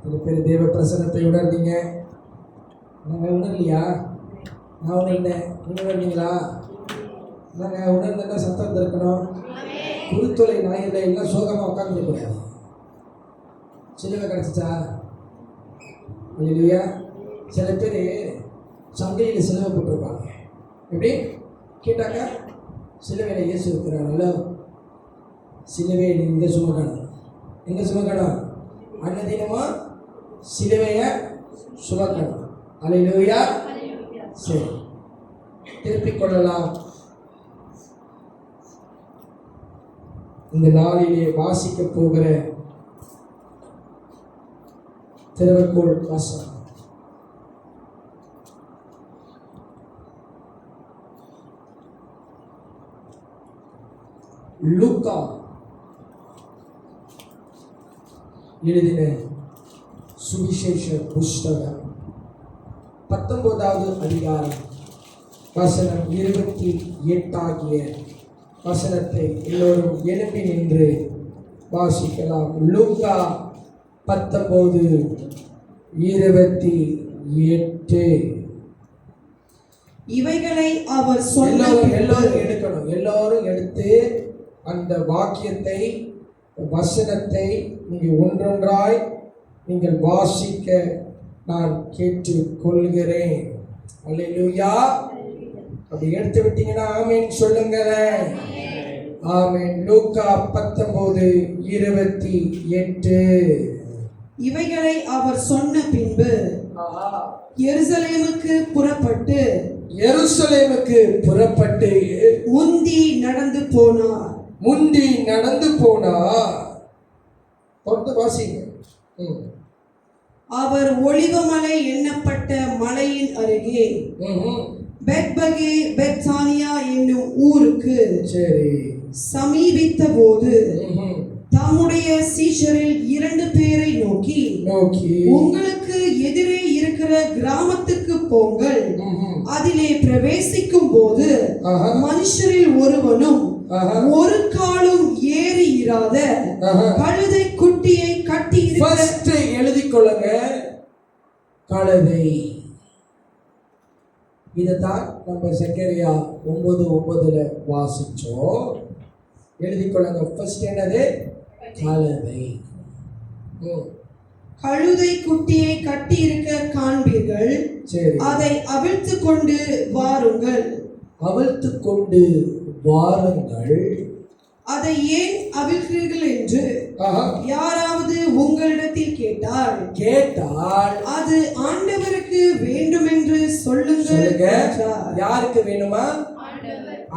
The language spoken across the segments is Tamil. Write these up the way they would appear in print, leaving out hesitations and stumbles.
சில பேர் தேவ பிரசன்னத்தை உணர்ந்தீங்க. நாங்கள் உணரலையா? நான் உணர்ந்தேன். நீங்கள் உணர்ந்தீங்களா? நாங்கள் உணர்ந்தா சத்தம் இருக்கணும். குருத்தொலை நாயில் எல்லாம் சோகமாக உட்காந்துருக்கூடாது. சிலுவை கிடச்சிச்சா? இல்லையா? சில பேர் சந்தையில் சிலுவை போட்டிருப்பாங்க. எப்படி கேட்டாங்க? சிலுவையில் இயேசு இருக்கிறாங்களோ, சிலுவையை எங்கே சுமக்கணும்? எங்கே சுமக்கணும்? அன்னதினமா சிலுவையை சுமக்கணும். அல்லேலூயா. சரி, திருப்பிக் கொள்ளலாம். இந்த நாளிலே வாசிக்க போகிற திருவெக்கோள் வாசகம் லூக்கா எழுதின சுவிசேஷ புஸ்தகம் 19வது அதிகாரம் வசனம் 28 ஆகிய வசனத்தை எல்லோரும் எழுப்பி நின்று வாசிக்கலாம். லூக்கா 19:28. இவைகளை அவர் சொன்ன எல்லோரும் எடுக்கணும். எல்லோரும் எடுத்து அந்த வாக்கியத்தை, வசனத்தை நீங்கள் ஒன்றொன்றாய் நீங்கள் வாசிக்க நான் கேட்டுக் கொள்கிறேன். அல்லேலூயா. அப்படி எடுத்து விட்டீங்கன்னா ஆமென் சொல்லுங்களேன். ஆமென். லூக்கா 19:28. இவைகளை அவர் சொன்ன பின்பு எருசலேமுக்கு புறப்பட்டு முந்தி நடந்து போனார். தொடர்ந்து வாசிங்க. அவர் ஒலிவமலை எண்ணப்பட்ட மலையின் அருகே பெத்பகே பெத்தானியா என்னும் ஊருக்கு சமீபித்த போது தம்முடைய சீஷரில் 2 பேரை நோக்கி உங்களுக்கு எதிரே இருக்கிற கிராமத்துக்கு போங்கள். அதிலே பிரவேசிக்கும் போது மனுஷரில் ஒருவனும் ஒரு காலும் ஏறி இராத கழுதை குட்டியை கட்டி எழுதிக் கொள்ளுங்க. கழுதை. இதைத்தான் நம்ம சக்கரியா 9:9 வாசிச்சோம். எழுதிக் கொள்ளுங்க. ஃபர்ஸ்ட் என்னது? கழுதை. கழுதை குட்டியை கட்டி இருக்க காண்பீர்கள். அதை அவிழ்த்து கொண்டு வாருங்கள். அதை ஏன் அவிழ்க்கிறீர்கள் என்று யாராவது உங்களிடத்தில் கேட்டால் அது ஆண்டவருக்கு வேண்டும் என்று சொல்லுங்கள். யாருக்கு வேணுமா?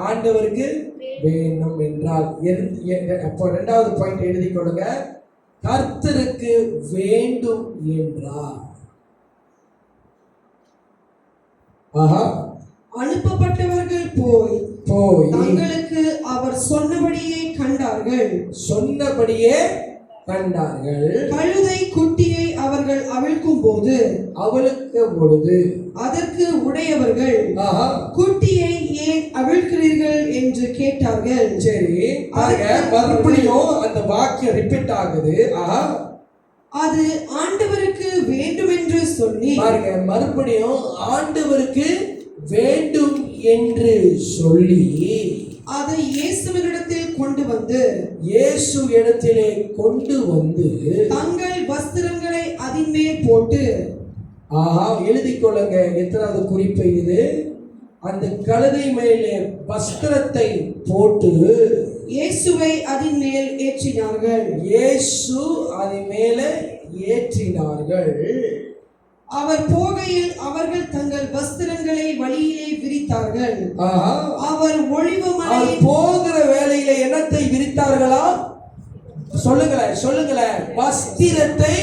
ஆண்டவருக்கு வேண்டும் என்றால். அப்போ 2வது பாயிண்ட் எழுதிக் கொள்ளுங்க. கர்த்தருக்கு வேண்டும் என்றார். அனுப்பப்பட்டவர்கள் போய் தங்களுக்கு அவர் சொன்னபடியே கண்டார்கள். கழுதை குட்டியை அவர்கள் அவிழ்க்கும் போது அதற்கு உடையவர்கள் குட்டியை ஏன் அவிழ்க்கிறீர்கள் என்று கேட்டார்கள். சரி, மறுபடியும் அந்த வாக்கியம் ரிப்பீட் ஆகுது. அது ஆண்டவருக்கு வேண்டும் என்று சொல்லி பாருங்க, மறுபடியும் ஆண்டவருக்கு வேண்டும் என்று சொல்லி அதை இயேசுவினிடத்தில் கொண்டு வந்து தங்கள் வஸ்திரங்களை அதின் மேல் போட்டு. எழுதிக் கொள்ளுங்க. எத்தனாவது குறிப்பு இது? அந்த கழுதை மேலே வஸ்திரத்தை போட்டு இயேசுவை அதின் மேல் ஏற்றினார்கள். அவர் போகையில் அவர்கள் தங்கள் வஸ்திரங்களை வழியிலே விரித்தார்கள். அவர் ஒலிவமலை போகிற வேளையில என்னத்தை விரித்தார்களா? சொல்லுங்களேன். வஸ்திரத்தை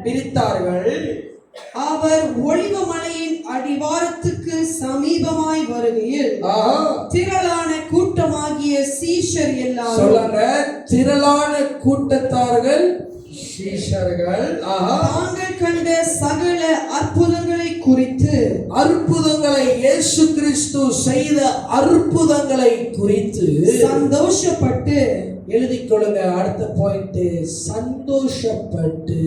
விரித்தார்கள். அவர் ஒலிவமலையின் அடிவாரத்துக்கு சமீபமாய் வருகையில் திரளான கூட்டமாகிய சீஷர் எல்லாம். சொல்லுங்க. திரளான கூட்டத்தார்கள் சீஷர்கள் தாங்கள் கண்ட சகல அற்புதங்களை குறித்து, இயேசு கிறிஸ்து செய்த அற்புதங்களை குறித்து சந்தோஷப்பட்டு. எழுதிக் கொள்ளுங்க. அடுத்த பாயிண்ட், சந்தோஷப்பட்டு.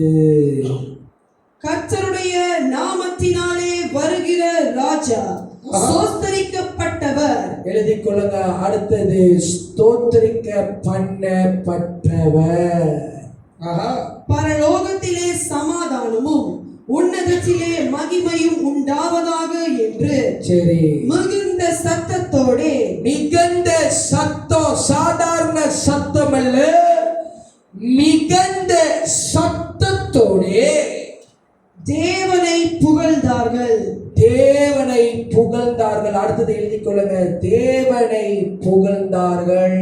கர்த்தருடைய நாமத்தினாலே வருகிற ராஜா சோஸ்தரிக்கப்பட்டவர். எழுதிக் கொள்ளுங்க. அடுத்தது ஸ்தோத்திரிக்க பண்ணப்பட்டவர். பரலோகத்திலே சமாதானமும் உன்னதத்திலே மகிமையும் உண்டாவதாக என்று சரி மிகுந்த சத்தத்தோடே, மிகுந்த சத்தம், சாதாரண சத்தம் அல்ல, மிகுந்த சத்தத்தோடே தேவனை புகழ்ந்தார்கள். தேவனை புகழ்ந்தார்கள். அடுத்தது எழுதிக் கொள்ளுங்க. தேவனை புகழ்ந்தார்கள்.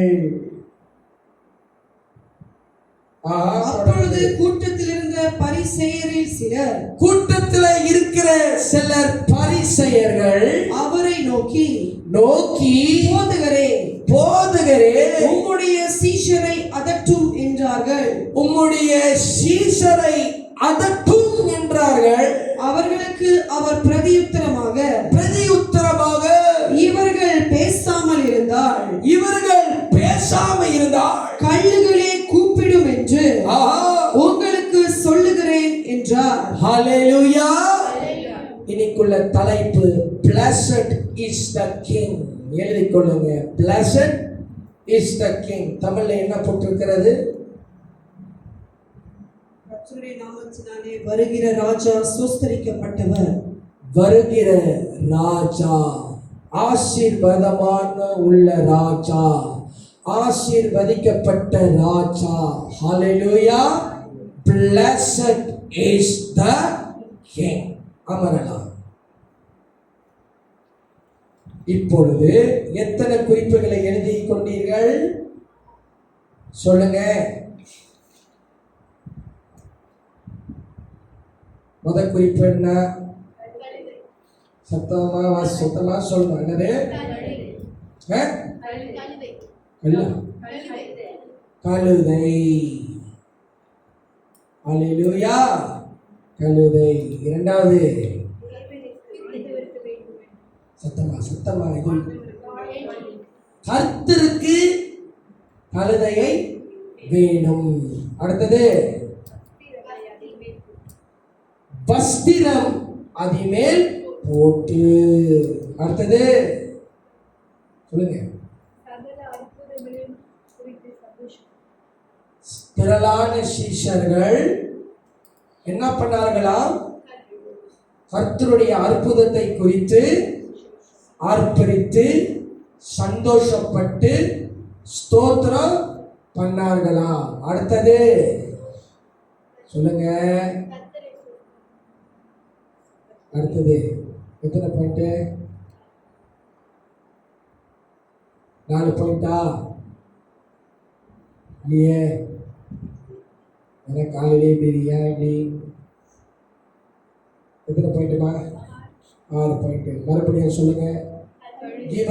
அப்பொழுது கூட்டத்தில் இருந்த பரிசேயரில் சிலர், கூட்டத்தில் இருக்கிற சிலர் பரிசேயர்கள் அவரை நோக்கி போதகரே உம்முடைய சீஷரை அதட்டும் என்றார்கள். உம்முடைய சீஷரை அதட்டும் என்றார்கள். அவர்களுக்கு அவர் பிரதியுத்தரமாக இவர்கள் பேசாமல் இருந்தால் கல்லுகளே கூப்பிடும் என்று உங்களுக்கு சொல்லுகிறேன் என்றார். ஹல்லேலூயா. இன்னைக்குள்ள தலைப்பு blessed is the king. எழுதிக் கொள்ளுங்க. blessed is the king. தமிழ்ல என்ன போட்டிருக்கிறது? கர்த்தருடைய நாமத்தினாலே வருகிற ராஜா சோஸ்தரிக்கப்பட்டவர். வருகிற ராஜா, ஆசீர்வாதமான உள்ள ராஜா, ஆசீர்வதிக்கப்பட்ட ராஜா. ஹல்லேலூயா. blessed is the king. அமரலாம். இப்பொழுது எத்தனை குறிப்புகளை எழுதி கொண்டீர்கள்? சொல்லுங்க. முதல் குறிப்பு என்ன? சத்தமா சொல்லணும். என்னது? கழுதை. அல்லேலூயா. கழுதை. இரண்டாவது சத்தமா இது கர்த்தருக்கு கழுதையை வேணும். அடுத்தது வஸ்திரம் அதிமேல் போட்டு. அடுத்தது சொல்லுங்க. திரளான சீஷர்கள் என்ன பண்ணார்களாம்? கர்த்தருடைய அற்புதத்தை குறித்து ஆர்ப்பரித்து சந்தோஷப்பட்டு ஸ்தோத்திரம் பண்ணார்களாம். அடுத்தது சொல்லுங்க. அடுத்தது எத்தனை பாயிண்ட்? 4 பாயிண்டா? இல்லையே. எனக்கு காலையிலே தெரியா? இப்படி எத்தனை பாயிண்ட்டுமா? 6 பாயிண்ட். மறுபடியும் சொல்லுங்க. give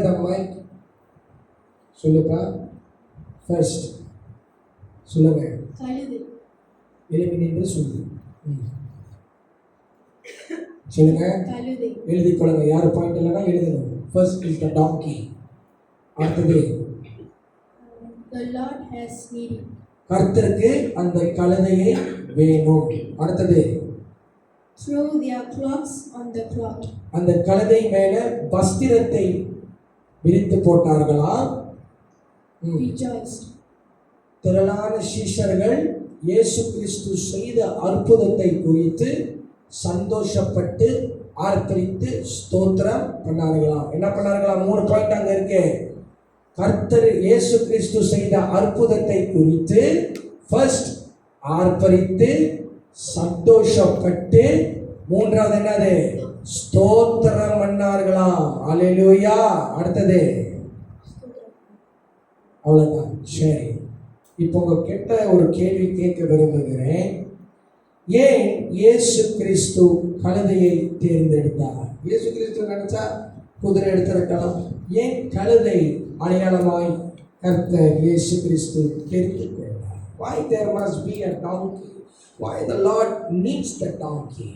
the mic. சொல்லுப்பா. ஃபர்ஸ்ட் சொல்லுங்க. எலிமினேட் சொல்லு. சொல்லுங்க. எழுதி கொள்ளுங்க. யார் பாயிண்ட் இல்லைன்னா எழுதணும். First is the donkey. அடுத்தது கர்த்தருக்கு அந்த கழுதையை வேணும். அடுத்தது throw their cloths on the cloth. அந்த கழுதை மேல வஸ்திரத்தை விரித்து போட்டார்களாம். rejoiced. திரளான சீஷர்கள் இயேசு கிறிஸ்து செய்த அற்புதத்தை குறித்து சந்தோஷப்பட்டு ஆர்ப்பரித்து ஸ்தோத்திரம் பண்ணார்களாம். என்ன பண்ணார்களாம்? 3 பாயிண்ட் அங்க இருக்கு. கர்த்தர் இயேசு கிறிஸ்து செய்த அற்புதத்தை குறித்து ஃபர்ஸ்ட் ஆர்ப்பரித்து சந்தோஷப்பட்டு, மூன்றாவது என்னது? ஸ்தோத்திரம் பண்ணார்களாம். அல்லேலூயா. அடுத்தது அவ்வளவுதான். சரி, இப்போ உங்க கிட்ட ஒரு கேள்வி கேட்க விரும்புகிறேன். ஏன் இயேசு கிறிஸ்து கழுதையை தேர்ந்தெடுத்தார்? இயேசு கிறிஸ்து நினைச்சா குதிரை எடுத்திருக்கலாம். ஏன் கழுதை அடையாளமாய் கர்த்தர் இயேசு கிறிஸ்து தெரிந்து கொண்டார்? Why there must be a donkey? Why the Lord needs the donkey?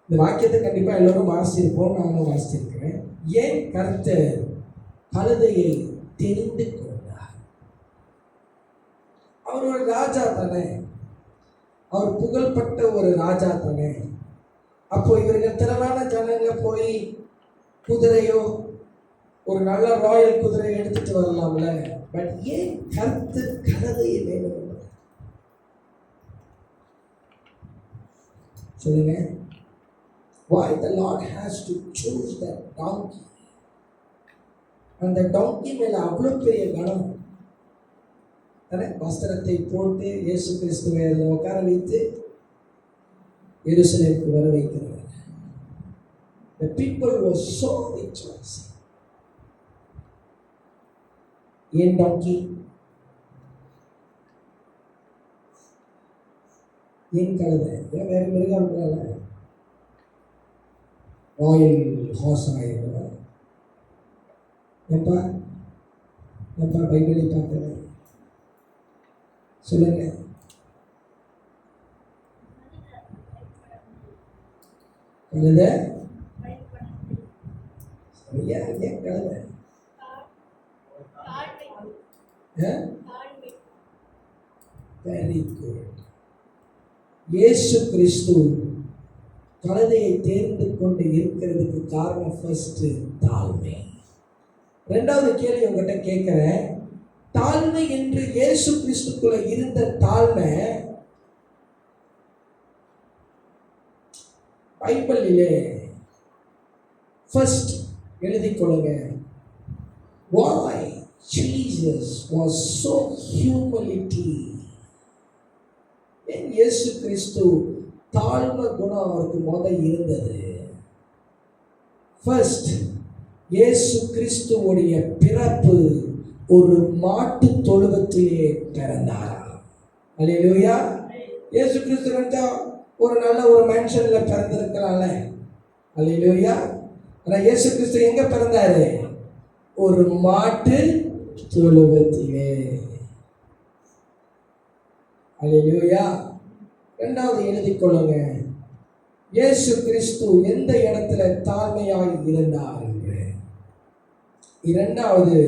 இந்த வாக்கியத்தை கண்டிப்பா எல்லாரும் வாசிச்சிருப்போம். நானும் வாசிச்சிருக்கிறேன். ஏன் கர்த்தர் கழுதையை தெரிந்து கொண்டார்? அவர் ஒரு ராஜா தானே, அவர் புகழ்பெற்ற ஒரு ராஜா தானே. அப்போ இவர்கள் திரளான ஜனங்க போய் குதிரையோ ஒரு நல்ல ராயல் குதிரையை எடுத்துட்டு வரலாம்ல. பட் ஏன் கர்த்தர் கழுதையை வேணும் சொல்லுங்க? Why the Lord has to choose that donkey? அந்த டாங்கி மேல அவ்வளவு பெரிய கனம் தானே. வஸ்திரத்தை போட்டு இயேசு கிறிஸ்துவை அதில் உட்கார வைத்து எருசலேமுக்கு வர வைக்கிறார். The people were so rejoicing. ஏன் டாங்கி? ஏன் கழுதை? ஏன் வேற மிருகம் இருக்கலாம்ல? ராயல் ஹார்ஸ் ஆயிருக்கலாம். ஏன்பா பைபிளை பார்க்கல சொல்லுங்க. கழுதை சரியா? ஏன் கழுதை? Very good. இயேசு கிறிஸ்து கழுதையை தேர்ந்து கொண்டு இருக்கிறதுக்கு காரணம் ஃபர்ஸ்ட் தாழ்மை. ரெண்டாவது கேள்வி உங்ககிட்ட கேட்கிறேன். தாழ்மை என்று இயேசு கிறிஸ்துக்குள்ள இருந்த தாழ்மை பைபிளிலே ஃபர்ஸ்ட் எழுதிக் கொள்ளுங்க. Why Jesus was so humility. ஏன் இயேசு கிறிஸ்து தாழ்மை குணம் அவருக்கு முதல் இருந்தது? ஃபர்ஸ்ட், இயேசு கிறிஸ்துவுடைய பிறப்பு ஒரு மாட்டு தொழுவத்திலே பிறந்தார். அல்லேலூயா. இயேசு கிறிஸ்து நினைச்சா ஒரு நல்ல ஒரு மனுஷன்ல பிறந்திருக்கலாம்ல. அல்லேலூயா. ஆனா இயேசு கிறிஸ்து எங்க பிறந்தாரு? ஒரு மாட்டு தொழுவத்திலே. அல்லேலூயா. இரண்டாவது எழுதிக் கொள்ளுங்க. இயேசு கிறிஸ்து எந்த இடத்துல தாழ்மையாய் இருந்தார் என்று. இரண்டாவது,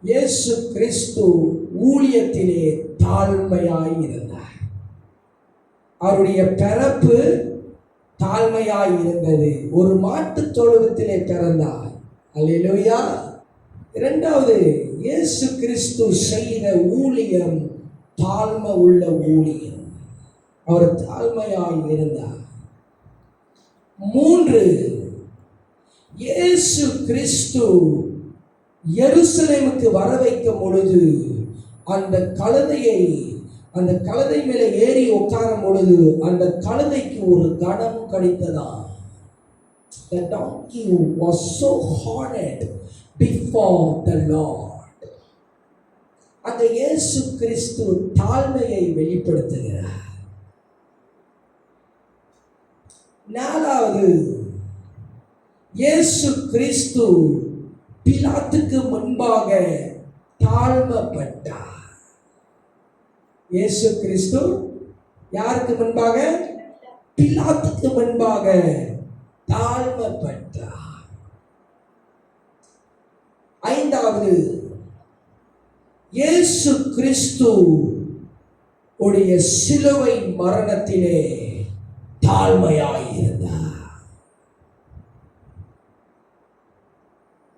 இயேசு கிறிஸ்து ஊழியத்திலே தாழ்மையாய் இருந்தார். அவருடைய பிறப்பு தாழ்மையாய் இருந்தது. ஒரு மாட்டு தொழுவத்திலே பிறந்தார். அல்லேலூயா. இரண்டாவது, இயேசு கிறிஸ்து செய்த ஊழியம் தாழ்மை உள்ள ஊழியம். அவர் தாழ்மையாய் இருந்தார். மூன்று, இயேசு கிறிஸ்து எருசலேமுக்கு வர வைக்கும் பொழுது அந்த கழுதை மேலே ஏறி உட்காரும் பொழுது அந்த கழுதைக்கு ஒரு கணம் கிடைத்ததா. The donkey was so honored before the Lord. அந்த இயேசு கிறிஸ்து தாழ்மையை வெளிப்படுத்துகிறார். நாலாவது, இயேசு கிறிஸ்து பிலாத்துக்கு முன்பாக தாழ்மைப்பட்டார். இயேசு கிறிஸ்து யாருக்கு முன்பாக? பிலாத்துக்கு முன்பாக தாழ்மைப்பட்டார். ஐந்தாவது, இயேசு கிறிஸ்து உடைய சிலுவை மரணத்திலே தாழ்மையாயிருந்தார்.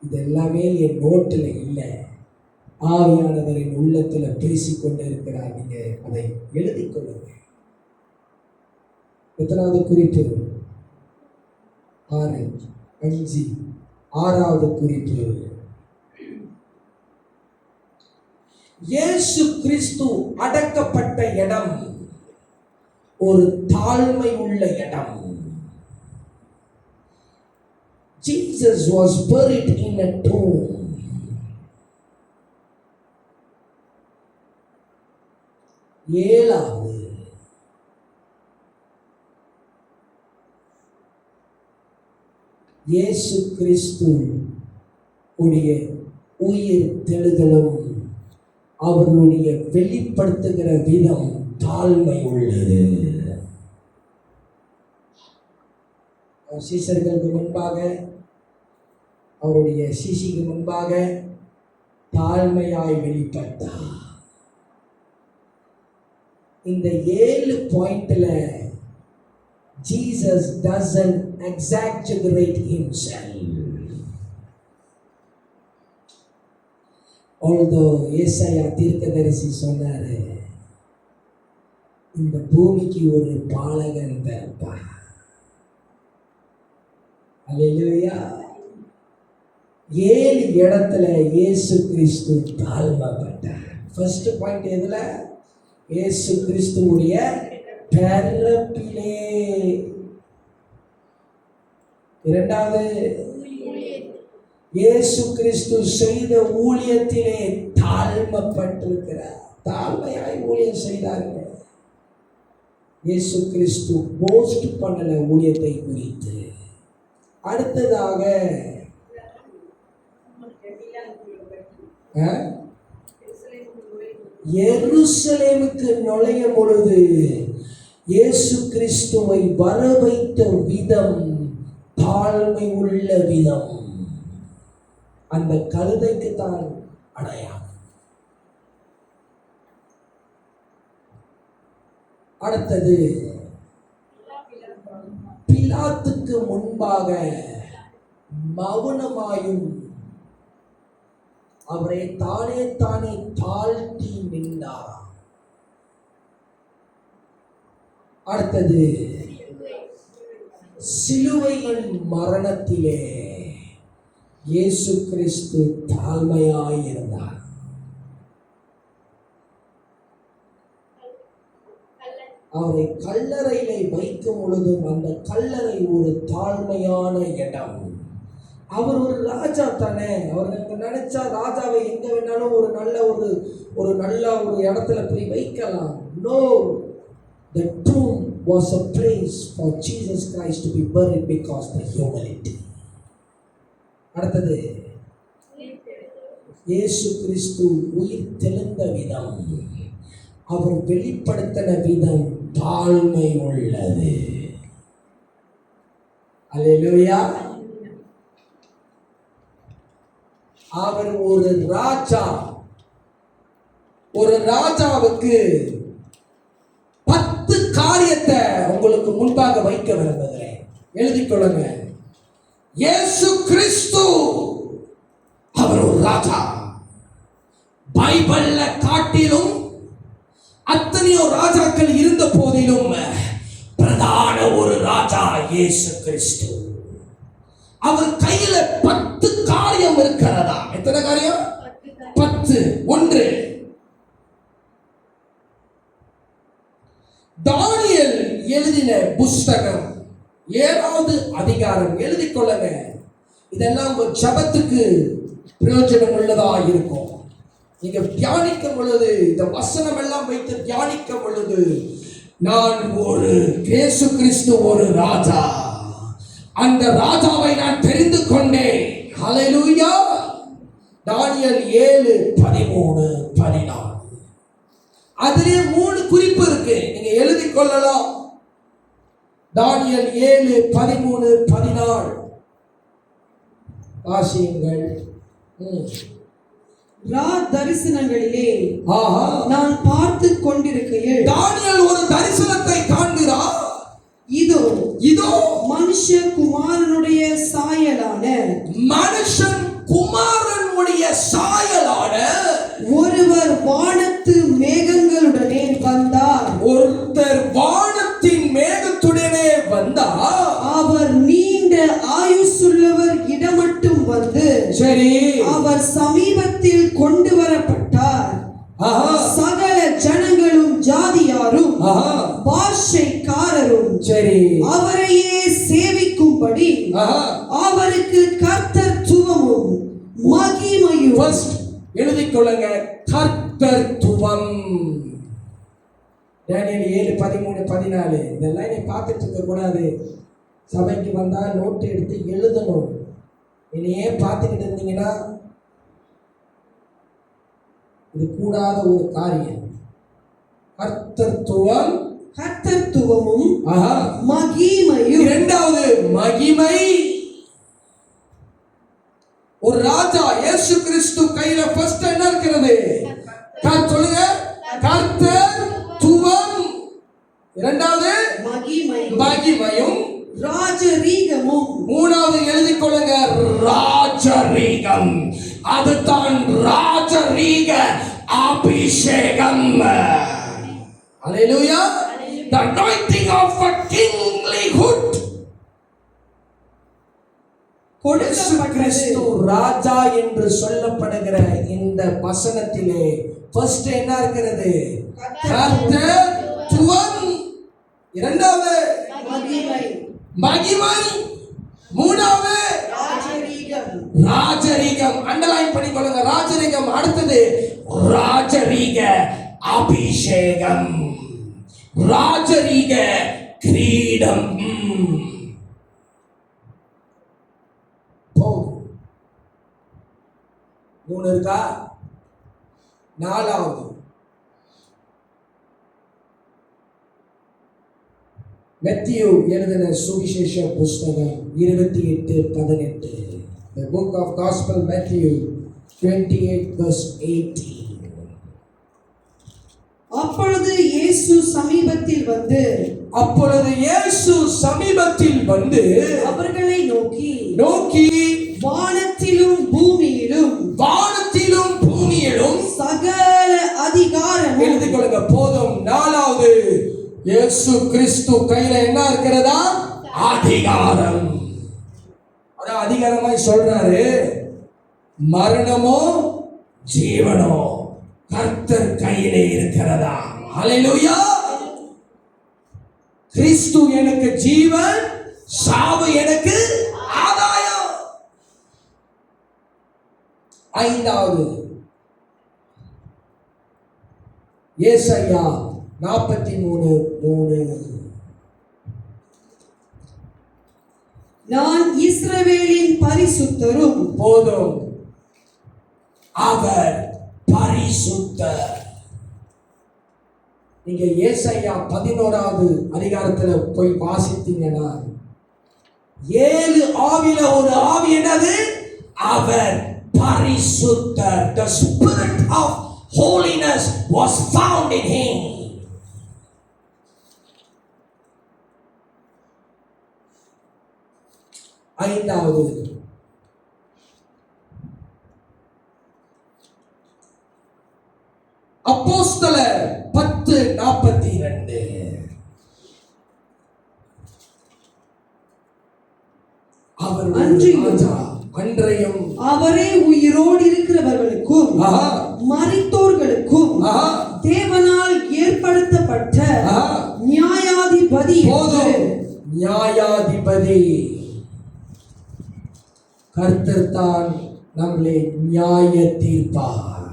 இதெல்லாமே என் நோட்டில் இல்லை, ஆவியானவரின் உள்ளத்தில் பேசிக்கொண்டு இருக்கிறார். நீங்க அதை எழுதிக் கொள்ளுங்க. எத்தனாவது குறிப்பு? 6. ஆறாவது குறிப்பு, இயேசு கிறிஸ்து அடக்கப்பட்ட இடம் ஒரு தாழ்மை உள்ள இடம். Jesus was buried in a tomb. ஏழாவது, இயேசு கிறிஸ்து உடைய உயிர் தெழுதலும் அவருடைய வெளிப்படுத்துகிற விதம் தாழ்மை உள்ளது. சீசர்களுக்கு முன்பாக, அவருடைய சிசிக்கு முன்பாக தாழ்மையாய் வெளிப்பட்டார். இந்த 7 பாயிண்ட்ல Jesus doesn't exaggerate himself. Although ஏசாயா தீர்க்கதரிசி சொன்னாரு, இந்த பூமிக்கு ஒரு பாலகன் பிறப்பார். அல்லேலூயா. 7 இடத்துல இயேசு கிறிஸ்து தாழ்மைப்பட்டார். ஃபர்ஸ்ட் பாயிண்ட் எதுல? இயேசு கிறிஸ்துவுடைய பிறப்பிலே. இரண்டாவது, இயேசு கிறிஸ்து செய்த ஊழியத்திலே தாழ்மைப்பட்டிருக்கிறார். தாழ்மையாய் ஊழியம் செய்தார்கள். இயேசு கிறிஸ்து போஸ்ட் பண்ணல ஊழியத்தை குறித்து. அடுத்ததாக எருசலேமுக்கு நுழையும் பொழுது இயேசு கிறிஸ்துவை வரவைத்த விதம் தாழ்மை உள்ள விதம். அந்த கழுதைக்கு தான் அடையாளம். அடுத்தது, பிலாத்துக்கு முன்பாக மௌனமாயும் அவரை தானே தாழ்த்தி நின்றார். அடுத்தது, சிலுவையின் மரணத்திலே இயேசு கிறிஸ்து தாழ்மையாய் இருந்தார். அவரை கல்லறையிலே வைக்கும் பொழுதும் அந்த கல்லறை ஒரு தாழ்மையான இடம். அவர் ஒரு ராஜா தானே. அவர்கள் நினைச்சா ராஜாவை எங்க வேணாலும் ஒரு நல்ல ஒரு இடத்துல போய் வைக்கலாம். No, the tomb was a place for Jesus Christ to be buried because the humility. அடுத்தது, இயேசு கிறிஸ்து உயிர் தெழுந்த விதம், அவர் வெளிப்படுத்தின விதம் தாழ்மை உள்ளது. அல்லேலூயா. அவர் ஒரு ராஜா. ஒரு ராஜாவுக்கு 10 காரியத்தை உங்களுக்கு முன்பாக வைக்க விரும்புகிறேன். எழுதிக் கொள்ளுங்க. இயேசு கிறிஸ்து அவர் ஒரு ராஜா. பைபிள்ல காட்டிலும் அத்தனையோ ராஜாக்கள் இருந்த போதிலும் பிரதான ஒரு ராஜா இயேசு கிறிஸ்து. அவர் கையில 10 காரியம் இருக்கிறதா? எத்தனை காரியம்? 10. 1, தானியேல் எழுதின புஸ்தகம் 7வது அதிகாரம். எழுதிக் கொள்ளுங்க. இதெல்லாம் உங்க ஜபத்துக்கு பிரயோஜனம் உள்ளதா இருக்கும். நீங்க தியானிக்கும் பொழுது, இந்த வசனம் எல்லாம் வைத்து தியானிக்கும் பொழுது, நான் ஒரு இயேசு கிறிஸ்து ஒரு ராஜா, அந்த ராஜாவை நான் தெரிந்து கொண்டேன். ஹல்லேலூயா. தானியேல் 7, 13, 14. அதிலே 3 குறிப்பு இருக்கு. நீங்க எழுதிக் கொள்ளலாம். தானியேல் 7, 13, 14 வாசியுங்கள். தரிசனங்களிலே நான் பார்த்து கொண்டிருக்கையில் தானியேல் ஒரு தரிசனத்தை காண்கிறார். இதோ மனுஷகுமாரனுடைய சாயலான ஒருவர் வானத்து மேகங்களுடனே வந்தார். ஒருத்தர் வானத்தின் மேகத்துடனே வந்தார். அவர் நீண்ட ஆயுசுள்ளவர் இடமட்டும் வந்து, சரி, அவர் சமீபத்தில் கொண்டு வரப்பட்டார். சகல ஜனங்களும் ஜாதியாரும் பாஷைக்காரரும் சரி அவரையே சேவிக்கும்படி அவருக்கு கர்த்தத்துவமும் மகிமையும். எழுதிக் கொள்ளுங்க. கர்த்தத்துவம். தானியேல் 7, 13, 14. இதெல்லாம் நீ பார்த்துட்டு இருக்க கூடாது. சபைக்கு வந்தா நோட்டு எடுத்து எழுதணும். என்னையே பார்த்துக்கிட்டு இருந்தீங்கன்னா இது கூடாத ஒரு காரியம். கர்த்தத்துவமும் மகிமையும். இரண்டாவது, மகிமை. ஒரு ராஜா இயேசு கிறிஸ்து கையில ஃபர்ஸ்ட் என்ன இருக்கிறது? சொல்லுங்க. கர்த்தத்துவம். அபிஷேகம். அதுதான் ராஜரீக அபிஷேகம். Hallelujah. The anointing of a kinglyhood. இயேசு கிறிஸ்து ராஜா என்று சொல்லப்படுகிற இந்த வசனத்திலே ஃபர்ஸ்ட் என்ன இருக்கிறது? கர்த்தத்துவம், இரண்டாவது மகிமை, மூணாவது ராஜரீகம். அண்டர்லைன் பண்ணிக்கொள்ளுங்க, ராஜரீகம். அடுத்தது ராஜரீக அபிஷேகம், ராஜரீக கிரீடம். மூணு இருக்கா? நாலாவது மத்தேயு எழுதின சுவிசேஷ புஸ்தகம் 28:18. The book of Gospel Matthew 28:18. அப்பொழுது இயேசு சமீபத்தில் வந்து அவர்களை நோக்கி வானத்திலும் பூமியிலும் சகல அதிகாரம். எழுதிக் கொள்ளுங்க, போதும். நாலாவது, இயேசு கிறிஸ்து கையில என்ன இருக்கிறதா? அதிகாரம். அதான் அதிகாரமாய் சொல்றாரு, மரணமோ ஜீவனோ கர்த்தர் கையிலே இருக்கிறதா. ஹல்லேலூயா. கிறிஸ்து எனக்கு ஜீவன், சாவு எனக்கு ஆதாயம். ஐந்தாவது, ஏசாயா 43:3. நான் இஸ்ரவேலின் பரிசுத்தரும். போதும், அவர் பரிசுத்தர். நீங்க ஏசாயா 11வது அதிகாரத்துல போய் வாசித்தீங்கன்னா 7 ஆவியில ஒரு ஆவி என்னது? அவர் பரிசுத்தர். The spirit of holiness was found in him. ஐந்தாவது, அப்போஸ்தலர் 10:42. அவர் அன்றையும் அவரே உயிரோடு இருக்கிறவர்களுக்கும் மரித்தோர்களுக்கும் தேவனால் ஏற்படுத்தப்பட்ட நியாயாதிபதி. நியாயாதிபதி. கர்த்தர் தான் நம்மளை நியாய தீர்ப்பார்.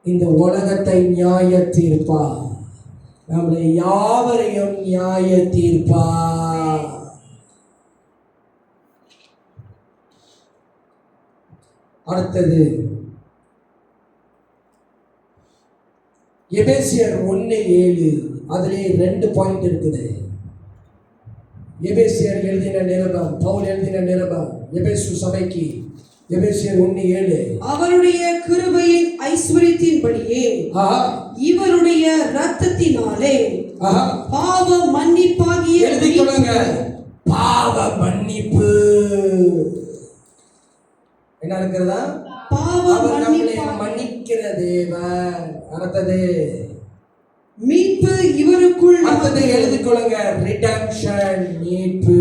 இந்த உலகத்தை நியாய தீர்ப்பார், நம்மளை யாவரையும் நியாய தீர்ப்பார். அடுத்தது எபேசியர் 1:7. அதிலே 2 பாயிண்ட் இருக்குது. எபேசியர் எழுதின நிருபம், பவுல் எழுதின நிருபம் எபேசு சபைக்கு. எபேசியர் 1:7. அவருடைய கிருபையின் ஐஸ்வரியத்தின்படியே இவருடைய இரத்தத்தினாலே பாவ மன்னிப்பாகிய. எழுதிக் கொள்ளுங்க, பாவ மன்னிப்பு. என்ன இருக்கிறதா? பாவ மன்னிக்கிற தேவன். அடுத்தது மீட்பு இவருக்குள். அடுத்தது எழுதிக் கொள்ளுங்க, ரிடம்ஷன், மீட்பு.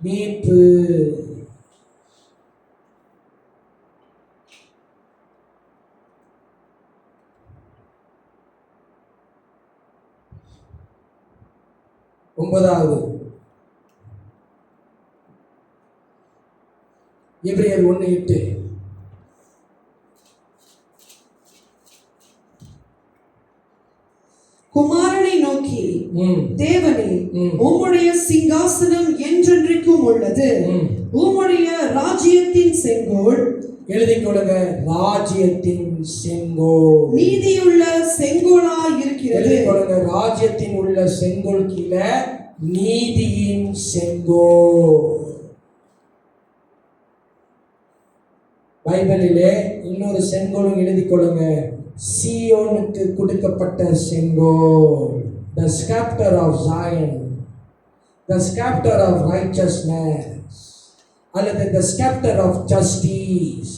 மீட்பு. ஒன்பதாவது, எபிரேயர் 1:8. குமாரனை நோக்கி, தேவனே, உம்முடைய சிங்காசனம் என்றென்றைக்கும் உள்ளது, உம்முடைய ராஜ்யத்தின் செங்கோல். எழுதிக் கொள்ளுங்க, ராஜ்யத்தின் செங்கோல் நீதியுள்ள செங்கோலாய் இருக்கிறது. எழுதிக் கொள்ளுங்க, ராஜ்யத்தின் உள்ள செங்கோல் கீழே நீதியின் செங்கோல். பைபிளிலே இன்னொரு செங்கோலும் எழுதிக் கொள்ளுங்க, சீயோனுக்கு கொடுக்கப்பட்ட செங்கோல். The scepter of Zion. the scepter of righteousness, அல்லது the scepter of justice,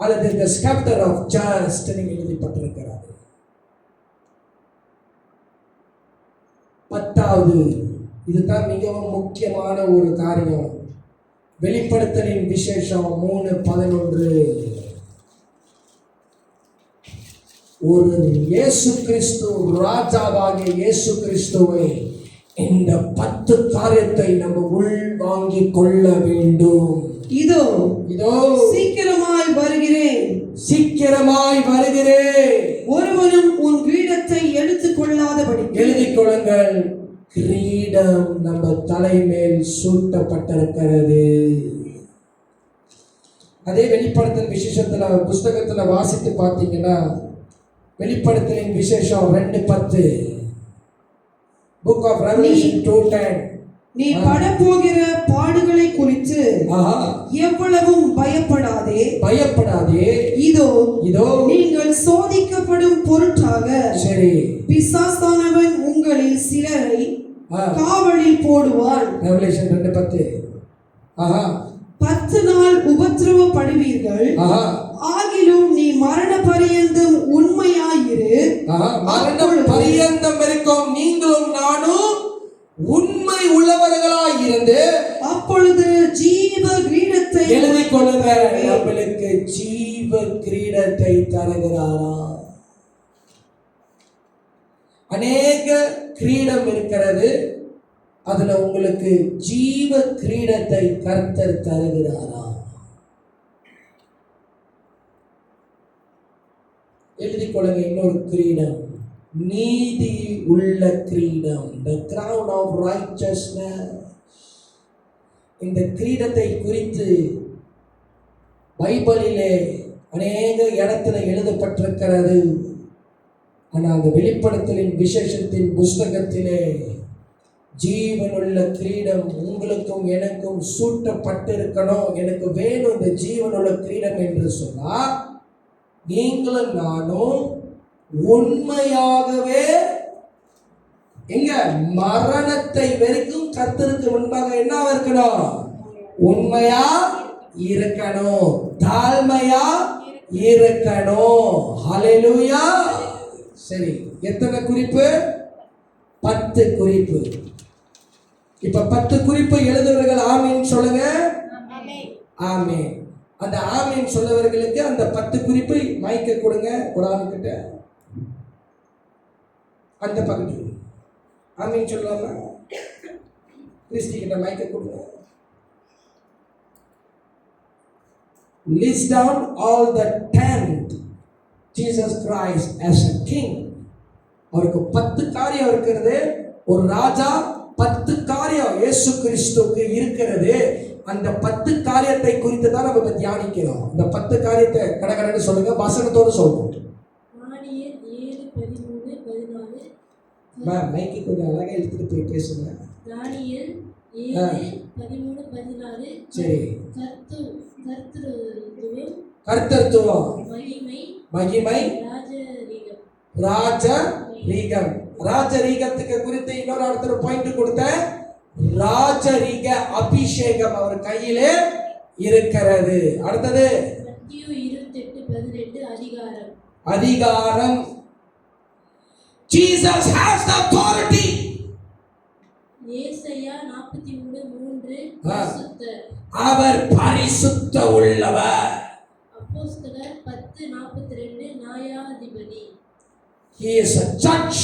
அல்லது the scepter of just எழுதப்பட்டிருக்கிறது. 10வது, இதுதான் மிகவும் முக்கியமான ஒரு காரியம். வெளிப்படுத்தலின் விசேஷம் 3:11. ஒரு இயேசு கிறிஸ்து ராஜாவாகிய இயேசு கிறிஸ்துவை இந்த 10 காரியத்தை நம்ம உள் வாங்கிக் கொள்ள வேண்டும். இதோ இதோ சீக்கிரமாய் வருகிறேன், சீக்கிரமாய் வருகிறேன். ஒருவனும் உன் கிரீடத்தை எடுத்துக் கொள்ளாதபடி எழுதிக் கொள்ளுங்கள். கிரீடம் நம்ம தலைமேல் சூட்டப்பட்டிருக்கிறது. அதே வெளிப்படுத்தல் விசேஷத்துல புஸ்தகத்துல வாசித்து பார்த்தீங்கன்னா, வெளிப்படுத்தலின் விசேஷம் 2:10, புக் ஆஃப் ரெவலேஷன் 2:10, நீ படப்போகிற பாடுகளை குறித்து எவ்வளவும் பயப்படாதே, பயப்படாதே. இதோ இதோ நீங்கள் சோதிக்கப்படும் பொருட்டாக சரி பிசாசானவன் உங்களில் சிலரை காவலில் போடுவான். ரெவலேஷன் 2:10. 10 நாள் உபத்திரவப்படுவீர்கள், ஆகிலும் நீ மரண பரியந்தம் உண்மையாயிரு. மரண பரியந்தம் வரைக்கும் நீங்களும் நானும் உண்மை உள்ளவர்களாய் இருந்து அப்பொழுது ஜீவ கிரீடத்தை எழுதிக் கொள்ளுங்க. நம்மளுக்கு ஜீவ கிரீடத்தை தருகிறாரா? அநேக கிரீடம் இருக்கிறது, அதுல உங்களுக்கு ஜீவ கிரீடத்தை கர்த்தர் தருகிறாரா? எழுதிக் கொள்ளுங்க. இன்னொரு கிரீடம், நீதி உள்ள கிரீடம், the crown of righteousness. இந்த கிரீடத்தை குறித்து பைபிளிலே அநேக இடத்துல எழுதப்பட்டிருக்கிறது. ஆனால் அந்த வெளிப்படுத்தலின் விசேஷத்தின் புஸ்தகத்திலே ஜீவனுள்ள கிரீடம் உங்களுக்கும் எனக்கும் சூட்டப்பட்டிருக்கணும். எனக்கு வேணும் இந்த ஜீவனுள்ள கிரீடம் என்று சொன்னா, நீங்களும் நானும் உண்மையாகவே எங்க மரணத்தை வரைக்கும் கர்த்தருக்கு முன்பாக என்ன இருக்கணும்? உண்மையா இருக்கணும், தாழ்மையா இருக்கணும். ஹல்லேலூயா. சரி, எத்தனை குறிப்பு? 10 குறிப்பு. இப்ப 10 குறிப்பு எழுதுவர்கள் ஆமீன் சொல்லுங்க. ஆமீன். அந்த ஆமீன் சொல்லவர்களுக்கு அந்த 10 குறிப்பை மைக்க கொடுங்க. குரான் கிட்ட அந்த பக்கத்து ஆமீன் சொல்லாம கிறிஸ்டி கிட்ட மைக்க கொடுங்க. List down all the 10th Jesus Christ as a king. அவருக்கு 10 காரியம் இருக்கிறது. ஒரு ராஜா 10 காரியம் இயேசு கிறிஸ்துவுக்கு இருக்கிறது. அந்த 10 காரியத்தை குறித்து தான் நம்ம தியானிக்கிறோம். இந்த 10 காரியத்தை கடகடன்னு சொல்லுங்க, வசனத்தோடு சொல்லுங்க. தானியேல் 7:13-14. மைக்கு கொஞ்சம் அழகா எடுத்துட்டு போய் பேசுங்க. தானியேல் 7:13-14. சரி. கர்த்தத்துவம், மகிமை, ராஜரீகம். ராஜரீகத்துக்கு குறித்து இன்னொரு ஒருத்தர் பாயிண்ட் கொடுத்த, ராஜரீக அபிஷேகம் அவர் கையிலே இருக்கிறது. அடுத்தது மத்தேயு 28:18 அதிகாரம். Jesus has the authority. ஏசாயா 43:3 பரிசுத்தர், அவர் பரிசுத்த உள்ளவர். அப்போஸ்தலர் 10:42 நியாயாதிபதி. He is a judge.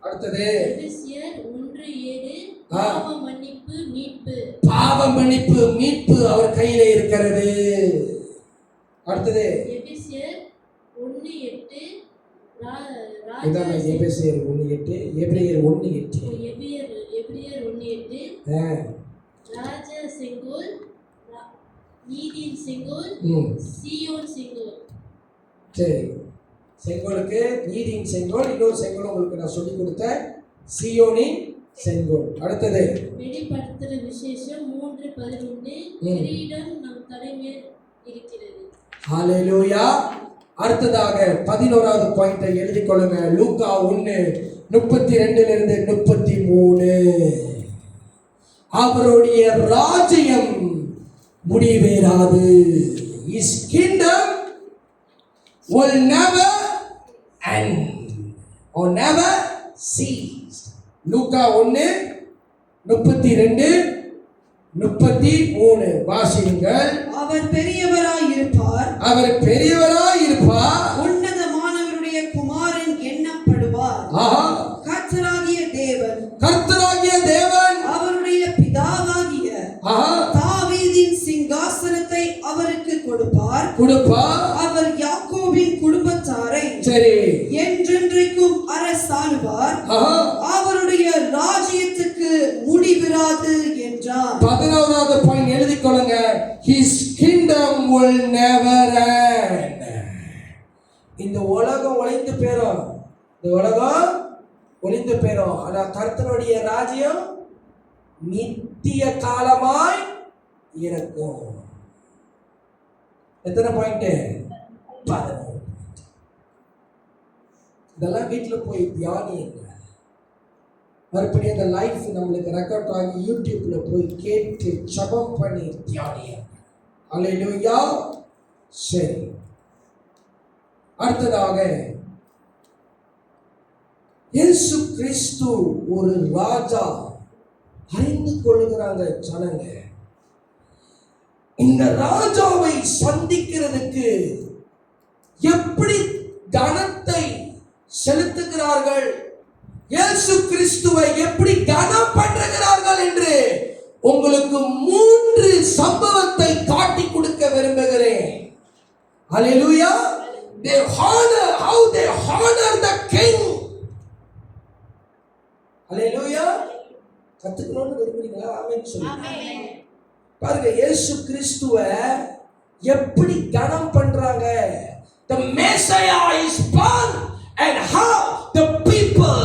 அடுத்தது எபேசியர் 1:7 பாவ மன்னிப்பு, மீட்பு. பாவ மன்னிப்பு, மீட்பு அவர் கையிலே இருக்கிறது. அடுத்தது எபேசியர் 1:8 இதான் எபேசியர் 1:8, எபிரேயர் 1:8. எபிரேயர் 1:8 ராஜ செங்கோல், நீதியின் செங்கோல், சீயோன் செங்கோல். சரி, செங்கோலுக்கு நீதியின் செங்கோல், இன்னொரு செங்கோல் உங்களுக்கு நான் சொல்லி கொடுத்தேன், சீயோனின் செங்கோல். அடுத்தது வெளிப்படுத்துற விசேஷம் 3:11 கிரீடம் நம் தலைமேல் இருக்கிறது. ஹல்லேலூயா. அடுத்ததாக 11வது பாயிண்டை எழுதிக் கொள்ளுங்க. லூக்கா 1:32-33. அவருடைய ராஜ்யம் முடிவேறாது. His kingdom will never end or never cease. லூக்கா 1:32-33 வாசியுங்கள். அவர் பெரியவராய் இருப்பார், அவர் பெரியவராய் இருப்பார், உன்னதமானவருடைய குமாரன் எண்ணப்படுவார். கர்த்தராகிய தேவன் அவருடைய பிதாவாகிய தாவீதின் சிங்காசனத்தை அவருக்கு கொடுப்பார். அவர் யாக்கோபின் குடும்பத்தாரை சரி என்றென்றைக்கும் அரசாளுவார். அவருடைய ராஜ்யத்துக்கு முடிவிராது என்றார். 11வது பாயிண்ட் எழுதிக் கொள்ளுங்க. His kingdom will never end. இந்த உலகம் ஒளிந்து போயிடும், இந்த உலகம் ஒளிந்து போயிடும். ஆனா கர்த்தருடைய ராஜ்யம் நித்திய காலமாய் இருக்கும். எத்தனை பாயிண்ட்? 11. இதெல்லாம் வீட்டுல போய் தியானிங்க. மறுபடியும் அந்த லைஃப் நம்மளுக்கு ரெக்கார்ட் ஆகி யூடியூப்ல போய் கேட்டு ஜெபம் பண்ணி தியானிங்க. அல்லேலூயா. சரி, அடுத்ததாக இயேசு கிறிஸ்து ஒரு ராஜா அறிந்து கொள்ளுகிறாங்க ஜனங்க. இந்த ராஜாவை சந்திக்கிறதுக்கு எப்படி கனத்தை செலுத்துகிறார்கள், இயேசு கிறிஸ்துவை எப்படி கனம் பண்ணுகிறார்கள் என்று உங்களுக்கு 3 சம்பவத்தை காட்டி கொடுக்க விரும்புகிறேன். அல்லேலூயா. They honor, how they honor the king. அல்லேலூயா. கத்துக்கணும்னு விரும்புறீங்களா? ஆமென் சொல்லுங்க. பாருங்க, இயேசு கிறிஸ்துவை எப்படி கனம் பண்றாங்க. The Messiah is born and how the people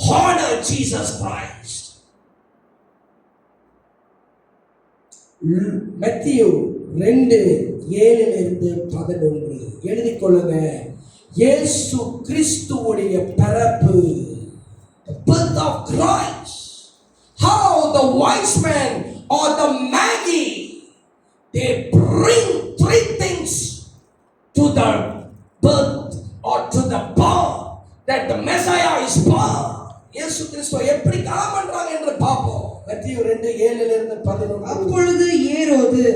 honor Jesus Christ. மத்தேயு 2:7-11 எழுதிக் கொள்ளுங்க. இயேசு கிறிஸ்துவுடைய பிறப்பு, the birth of Christ. How the wise men or the magi, they bring 3 things to the birth or to the birth that the Messiah is born. இயேசு கிறிஸ்துவை எப்படி கனம் பண்றாங்க என்று பார்ப்போம். மத்தேயு 2:7-11.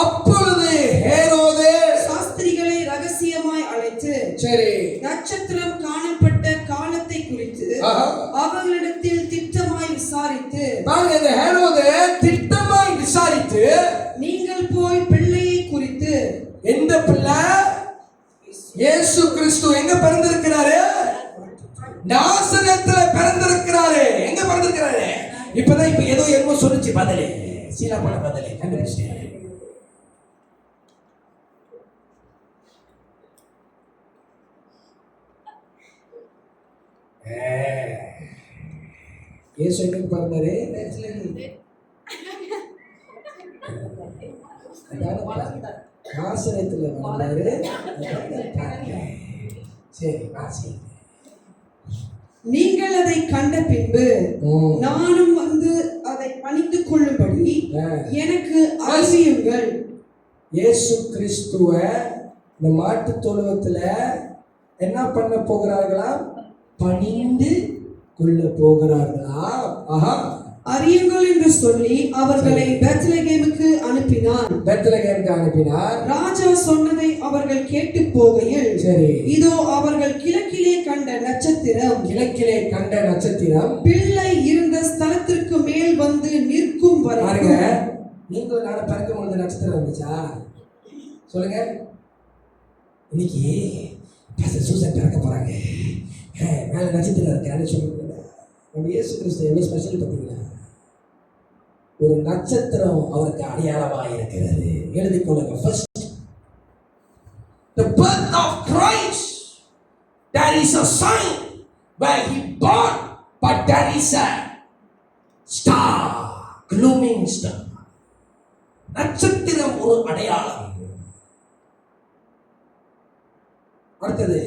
அப்பொழுது ஹேரோது சாஸ்திரிகளை ரகசியமாய் அழைத்து, சரி, நட்சத்திரம் காணப்பட்ட காலத்தை குறித்து அவர்களிடத்தில் திட்டமாய் விசாரித்து, இந்த ஹேரோது திட்டமாய் விசாரித்து, நீங்கள் போய் பிள்ளையை குறித்து, எந்த பிள்ளை? இயேசு கிறிஸ்து எங்க பிறந்திருக்கிறாரு? நாசரேத்துல பிறந்திருக்கிறாரு. எங்க பிறந்திருக்கிறாரு? இப்பதான் ஏதோ என்னமோ சொல்லுச்சு பதிலே, சீலா பண்ண பதிலே கண்டுபிடிச்சேன். இயேசு எங்க பிறந்தாரு? நாசரேத்துல பிறந்தாரு. சரி, வாசி. நீங்கள் அதை கண்ட பின்பு நானும் வந்து அதை பணிந்து கொள்ளும்படி எனக்கு அறிவியுங்கள். இயேசு கிறிஸ்துவ இந்த மாட்டு தொழுவத்துல என்ன பண்ண போகிறார்களா? பணிந்து கொள்ள போகிறார்களா? அறியுங்கள் என்று சொல்லி அவர்களை பெத்லகேமுக்கு அனுப்பினார். ராஜா சொன்னதை அவர்கள் கேட்டு போகையில், சரி, இதோ அவர்கள் கிழக்கிலே கண்ட நட்சத்திரம் பிள்ளை இருந்த ஸ்தலத்திற்கு மேல் வந்து நிற்கும் வரைக்கும். நீங்களும் நானும் பிறக்கும் பொழுது நட்சத்திரம் வந்துச்சா? சொல்லுங்க. இன்னைக்கு சூசன் பிறக்க போறாங்க, மேல நட்சத்திரம் இருக்கான்னு சொல்லுங்க. நம்ம இயேசு கிறிஸ்து எவ்வளவு ஸ்பெஷல் பார்த்தீங்களா? ஒரு நட்சத்திரம் அவருக்கு அடையாளமாக இருக்கிறது. எழுதிக் கொள்ளுங்க. First, the birth of Christ, there is a sign where he born, but there is a star, glooming star. நட்சத்திரம் ஒரு அடையாளம். அடுத்தது,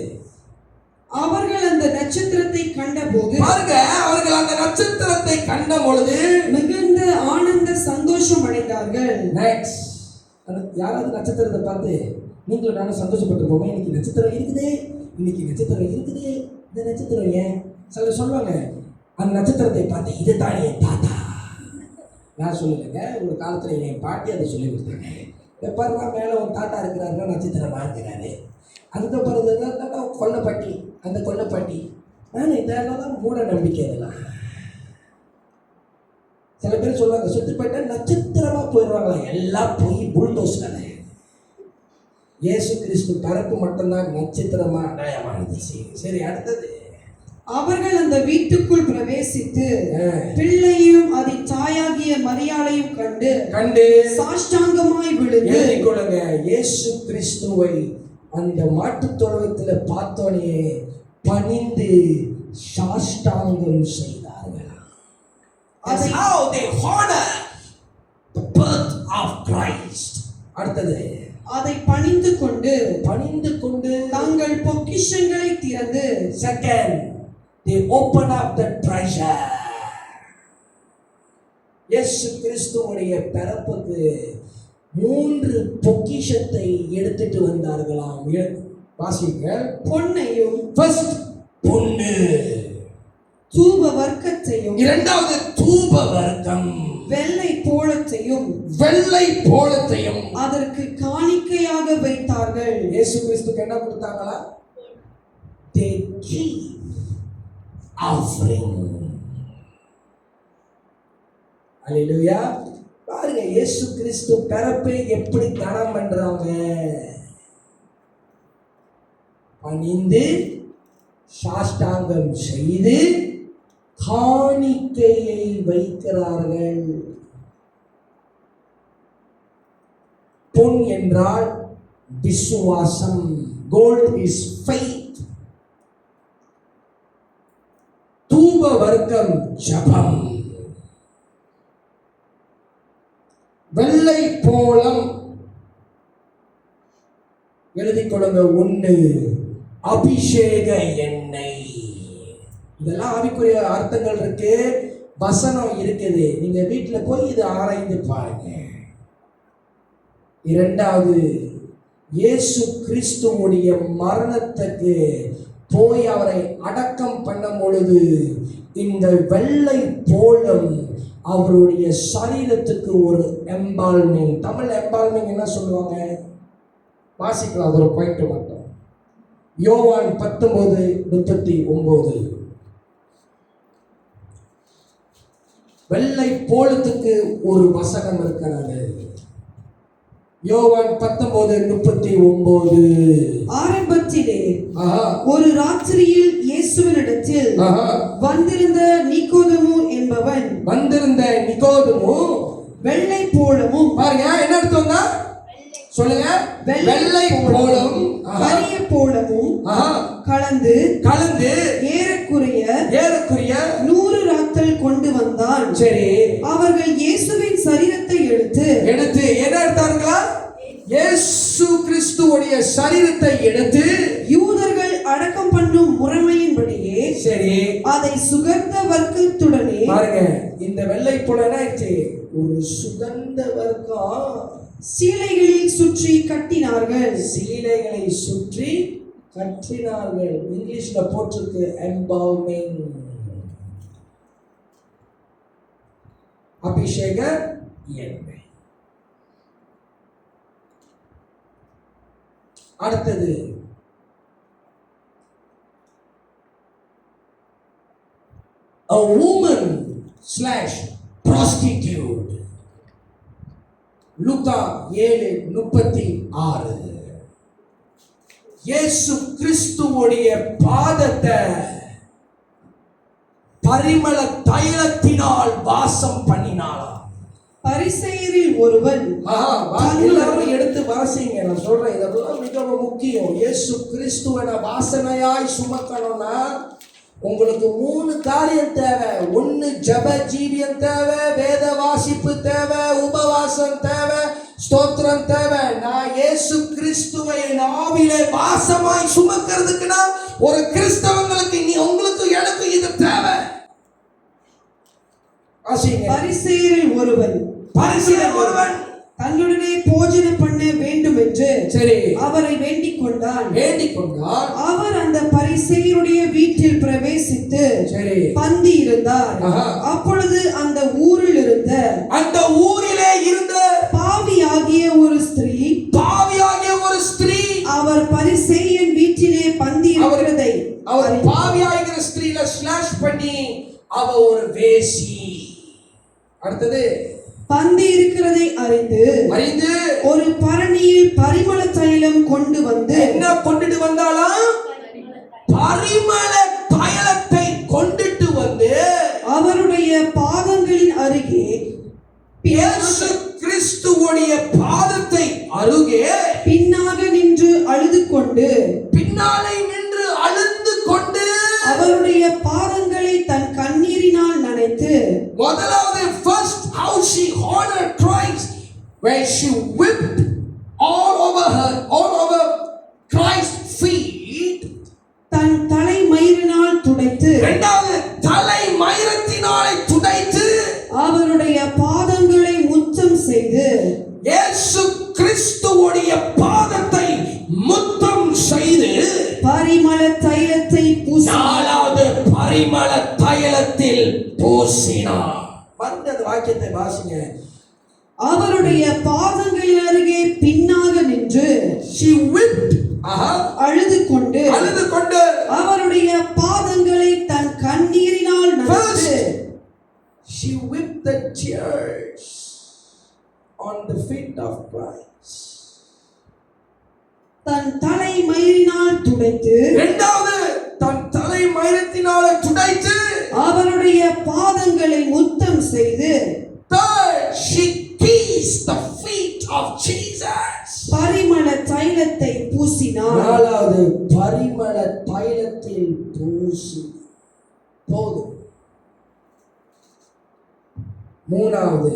அவர்கள் அந்த நட்சத்திரத்தை கண்டபோது, பாருங்க, அவர்கள் அந்த நட்சத்திரத்தை கண்ட பொழுது மிகுந்த ஆனந்த சந்தோஷம் அடைந்தார்கள். நெக்ஸ்ட், யாராவது நட்சத்திரத்தை பார்த்து நீங்களும் நானும் சந்தோஷப்பட்டிருப்போமே, இன்னைக்கு நட்சத்திரம் இருக்குது, இன்னைக்கு நட்சத்திரம் இருக்குது, இந்த நட்சத்திரம் ஏன் சிலர் சொல்லுவாங்க, அந்த நட்சத்திரத்தை பார்த்து இதுதான் என் தாத்தா. நான் சொல்லலைங்க, ஒரு காலத்தில் என் பாட்டி அதை சொல்லி கொடுத்தாங்க. எப்பறா மேலே ஒரு தாத்தா இருக்கிறாருன்னா நட்சத்திரம் வாழ்க்கிறாரு. அதுக்கப்புறம் தான் கொல்லைப்பாட்டி, அந்த கொல்லைப்பாட்டி. நான் இதெல்லாம் தான் மூட நம்பிக்கை. இதெல்லாம் சில பேர் சொல்லுவாங்க, சுற்றி போயிட்டா நட்சத்திரமா போயிடுவாங்களா. எல்லாம் போய் புல்டோஸ் கதை. இயேசு கிறிஸ்து பிறப்பு மட்டும்தான் நட்சத்திரமா அடையாளமானது. சரி, அடுத்தது, அவர்கள் அந்த வீட்டுக்குள் பிரவேசித்து பிள்ளையும் அதன் தாயாகிய மரியாளையும் கண்டு சாஷ்டாங்கமாய் விழுந்து. எழுதிக்கொள்ளுங்க, இயேசு கிறிஸ்துவை அந்த மாட்டுத் தொழுவத்தில் பார்த்தோனே பணிந்து சாஷ்டாங்கம் செய்தார்கள். That's how they honor the birth of Christ. அடுத்தது, அதை பணிந்து கொண்டு தங்கள் பொக்கிஷங்களை திறந்து. Second, they open up the treasure. இயேசு கிறிஸ்துவுடைய பிறப்புக்கு 3 பொக்கிஷத்தை எடுத்துட்டு வந்தார்களாம். வாசிங்க. பொன்னையும், ஃபர்ஸ்ட் பொன்னு, தூப வர்க்கத்தையும், இரண்டாவது தூப வர்க்கம், வெள்ளை போளத்தையும் அதற்கு காணிக்கையாக வைத்தார்கள். இயேசு கிறிஸ்துக்கு என்ன கொடுத்தாங்களா? They give offering. அல்லேலூயா. பாருங்க, இயேசு கிறிஸ்து பிறப்பை எப்படி கனம் பண்றாங்க. பணிந்து சாஷ்டாங்கம் செய்து காணிக்கையை வைக்கிறார்கள். பொன் என்றால் விசுவாசம். Gold is faith. தூப வர்க்கம் ஜபம். வெள்ளை போளம் எழுதிக்கொள்ளுங்க. 1 அபிஷேக எண்ணெய். இதெல்லாம் ஆவிக்குரிய அர்த்தங்கள் இருக்கு, வசனம் இருக்குது. நீங்க வீட்டுல போய் இது ஆராய்ந்து பாருங்க. இரண்டாவது, இயேசு கிறிஸ்துவுடைய மரணத்துக்கு போய் அவரை அடக்கம் பண்ணும் பொழுது இந்த வெள்ளை போளம் அவருடைய சரீரத்துக்கு ஒரு எம்பால்மிங். தமிழ் எம்பால்மிங் என்ன சொல்லுவாங்க? வாசிக்கலாம், அது ஒரு பாயிண்ட் மட்டும். யோவான் 19:39. வெள்ளை போளத்துக்கு ஒரு வசனம் இருக்கிறது. யோவான் 19:39. ஆரம்பத்திலே ஒரு ராத்திரியில் இயேசுவினிடத்தில் வந்திருந்த நிக்கோதேமு என்பவன், வெள்ளை போளமும், பாருங்க என்ன அர்த்தம்னா சொல்லுங்க, வெள்ளை போளம் கரிய போளமும் கலந்து ஏறக்குறைய 100 ராத்தல் கொண்டு வந்தான். சரி, அவர்கள் இயேசுவின் சரீரத்தை எடுத்து என்ன எடுத்தார்களா? இயேசு கிறிஸ்துவுடைய சரீரத்தை எடுத்து யூதர்கள் அடக்கம் பண்ணும் முறைமையின்படியே, சரி, அதை சுகந்த வர்க்கத்துடனே. பாருங்க, இந்த வெள்ளை போளம் ஒரு சுகந்த வர்க்கம் சீலைகளில் சுற்றி கட்டினார்கள். இங்கிலீஷ்ல போட்டிருக்கு எம்பால்மிங். அபிஷேக எண்ணெய். அடுத்தது, a woman/prostitute. லூக்கா 7:36. இயேசு கிறிஸ்துவுடைய பாதத்தை பரிமள தைலத்தினால் வாசம் பண்ணினாளாம். பரிசேயரில் ஒருவன், எல்லாரும் எடுத்து வாசிங்க, நான் சொல்றேன், இதெல்லாம் மிகவும் முக்கியம். இயேசு கிறிஸ்துவ வாசனையாய் சுமக்கணும்னா உங்களுக்கு 3 காரியம் தேவை. 1 ஜப ஜீவியம் தேவை, வேத வாசிப்பு தேவை, உபவாசம் தேவை, ஸ்தோத்திரம் தேவை. நான் இயேசு கிறிஸ்துவை என் ஆவியிலே வாசமாய் சுமக்கிறதுக்குன்னா ஒரு கிறிஸ்தவங்களுக்கு உங்களுக்கு எனக்கு இது தேவை. பரிசேயரில் ஒருவன் பரிசேயன் ஒருவன் தன்னுடனே போஜனம் பண்ண வேண்டும் என்று சரி அவரை வேண்டிக் கொண்டான். அவர் அந்த பரிசேயருடைய வீட்டில் பிரவேசித்து சரி பந்தி இருந்தார். அப்பொழுது அந்த ஊரிலே இருந்த பாவியாகிய ஒரு ஸ்திரீ அவர் பரிசேயன் வீட்டிலே பந்தி இருக்கிறதை அவர் பாவியாகிற ஸ்திரீல ஸ்லாஷ் பண்ணி அவ ஒரு வேசி. அடுத்தது பந்தி இருக்கிறதை அறிந்து ஒரு பரணியில் பரிமள தைலம் கொண்டு வந்து என்ன கொண்டுட்டு வந்தாலும் பரிமள தைலத்தை கொண்டுட்டு வந்து அவருடைய பாதங்களின் அருகே இயேசு கிறிஸ்துவுடைய பாதத்தை அருகே பின்னாக நின்று அழுது கொண்டு அவருடைய பாதங்களை தன் கண்ணீரினால் நனைத்து முதலாவது first how she honored Christ where she wept all over Christ's feet தன் தலை மயிரினால் துடைத்து இரண்டாவது தலை மயிரத்தினாலே துடைத்து அவருடைய பாதங்களை முத்தம் செய்து இயேசு கிறிஸ்துவுடைய பாதத்தை முத்தம் செய்து பரிமள தைலத்தை நாலாவது பரிமள தைலத்தில் பூசினார். அந்த வாக்கியத்தை வாசிங்க. அவருடைய பாதங்களின் அருகே பின்னாக நின்று she wept அழுது கொண்டு அவருடைய பாதங்களை தன் கண்ணீரினால் நனைத்து she wept the tears on the feet of Christ. தன் தலை மயிரினால் துடைத்து இரண்டாவது தன் தலை மயிரத்தினாலே துடைத்து அவருடைய பாதங்களை முத்தம் செய்து third she kissed the feet of Jesus. பரிமள தைலத்தை பூசினார். நாலாவது பரிமள தைலத்தில் பூசி போதும். மூணாவது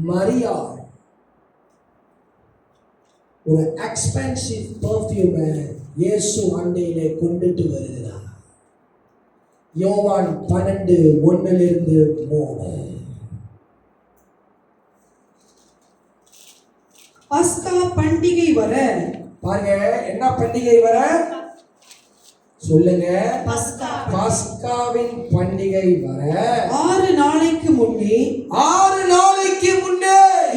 மரியா ஒரு எக்ஸ்பென்சிவ் பெர்ஃப்யூமை இயேசு அண்டையிலே கொண்டுட்டு வருகிறார். யோவான் 12:1-3. பஸ்கா பண்டிகை வர பாருங்க, என்ன பண்டிகை வர சொல்லுங்க. பஸ்காவின் பண்டிகை வர 6 நாளைக்கு முன்னே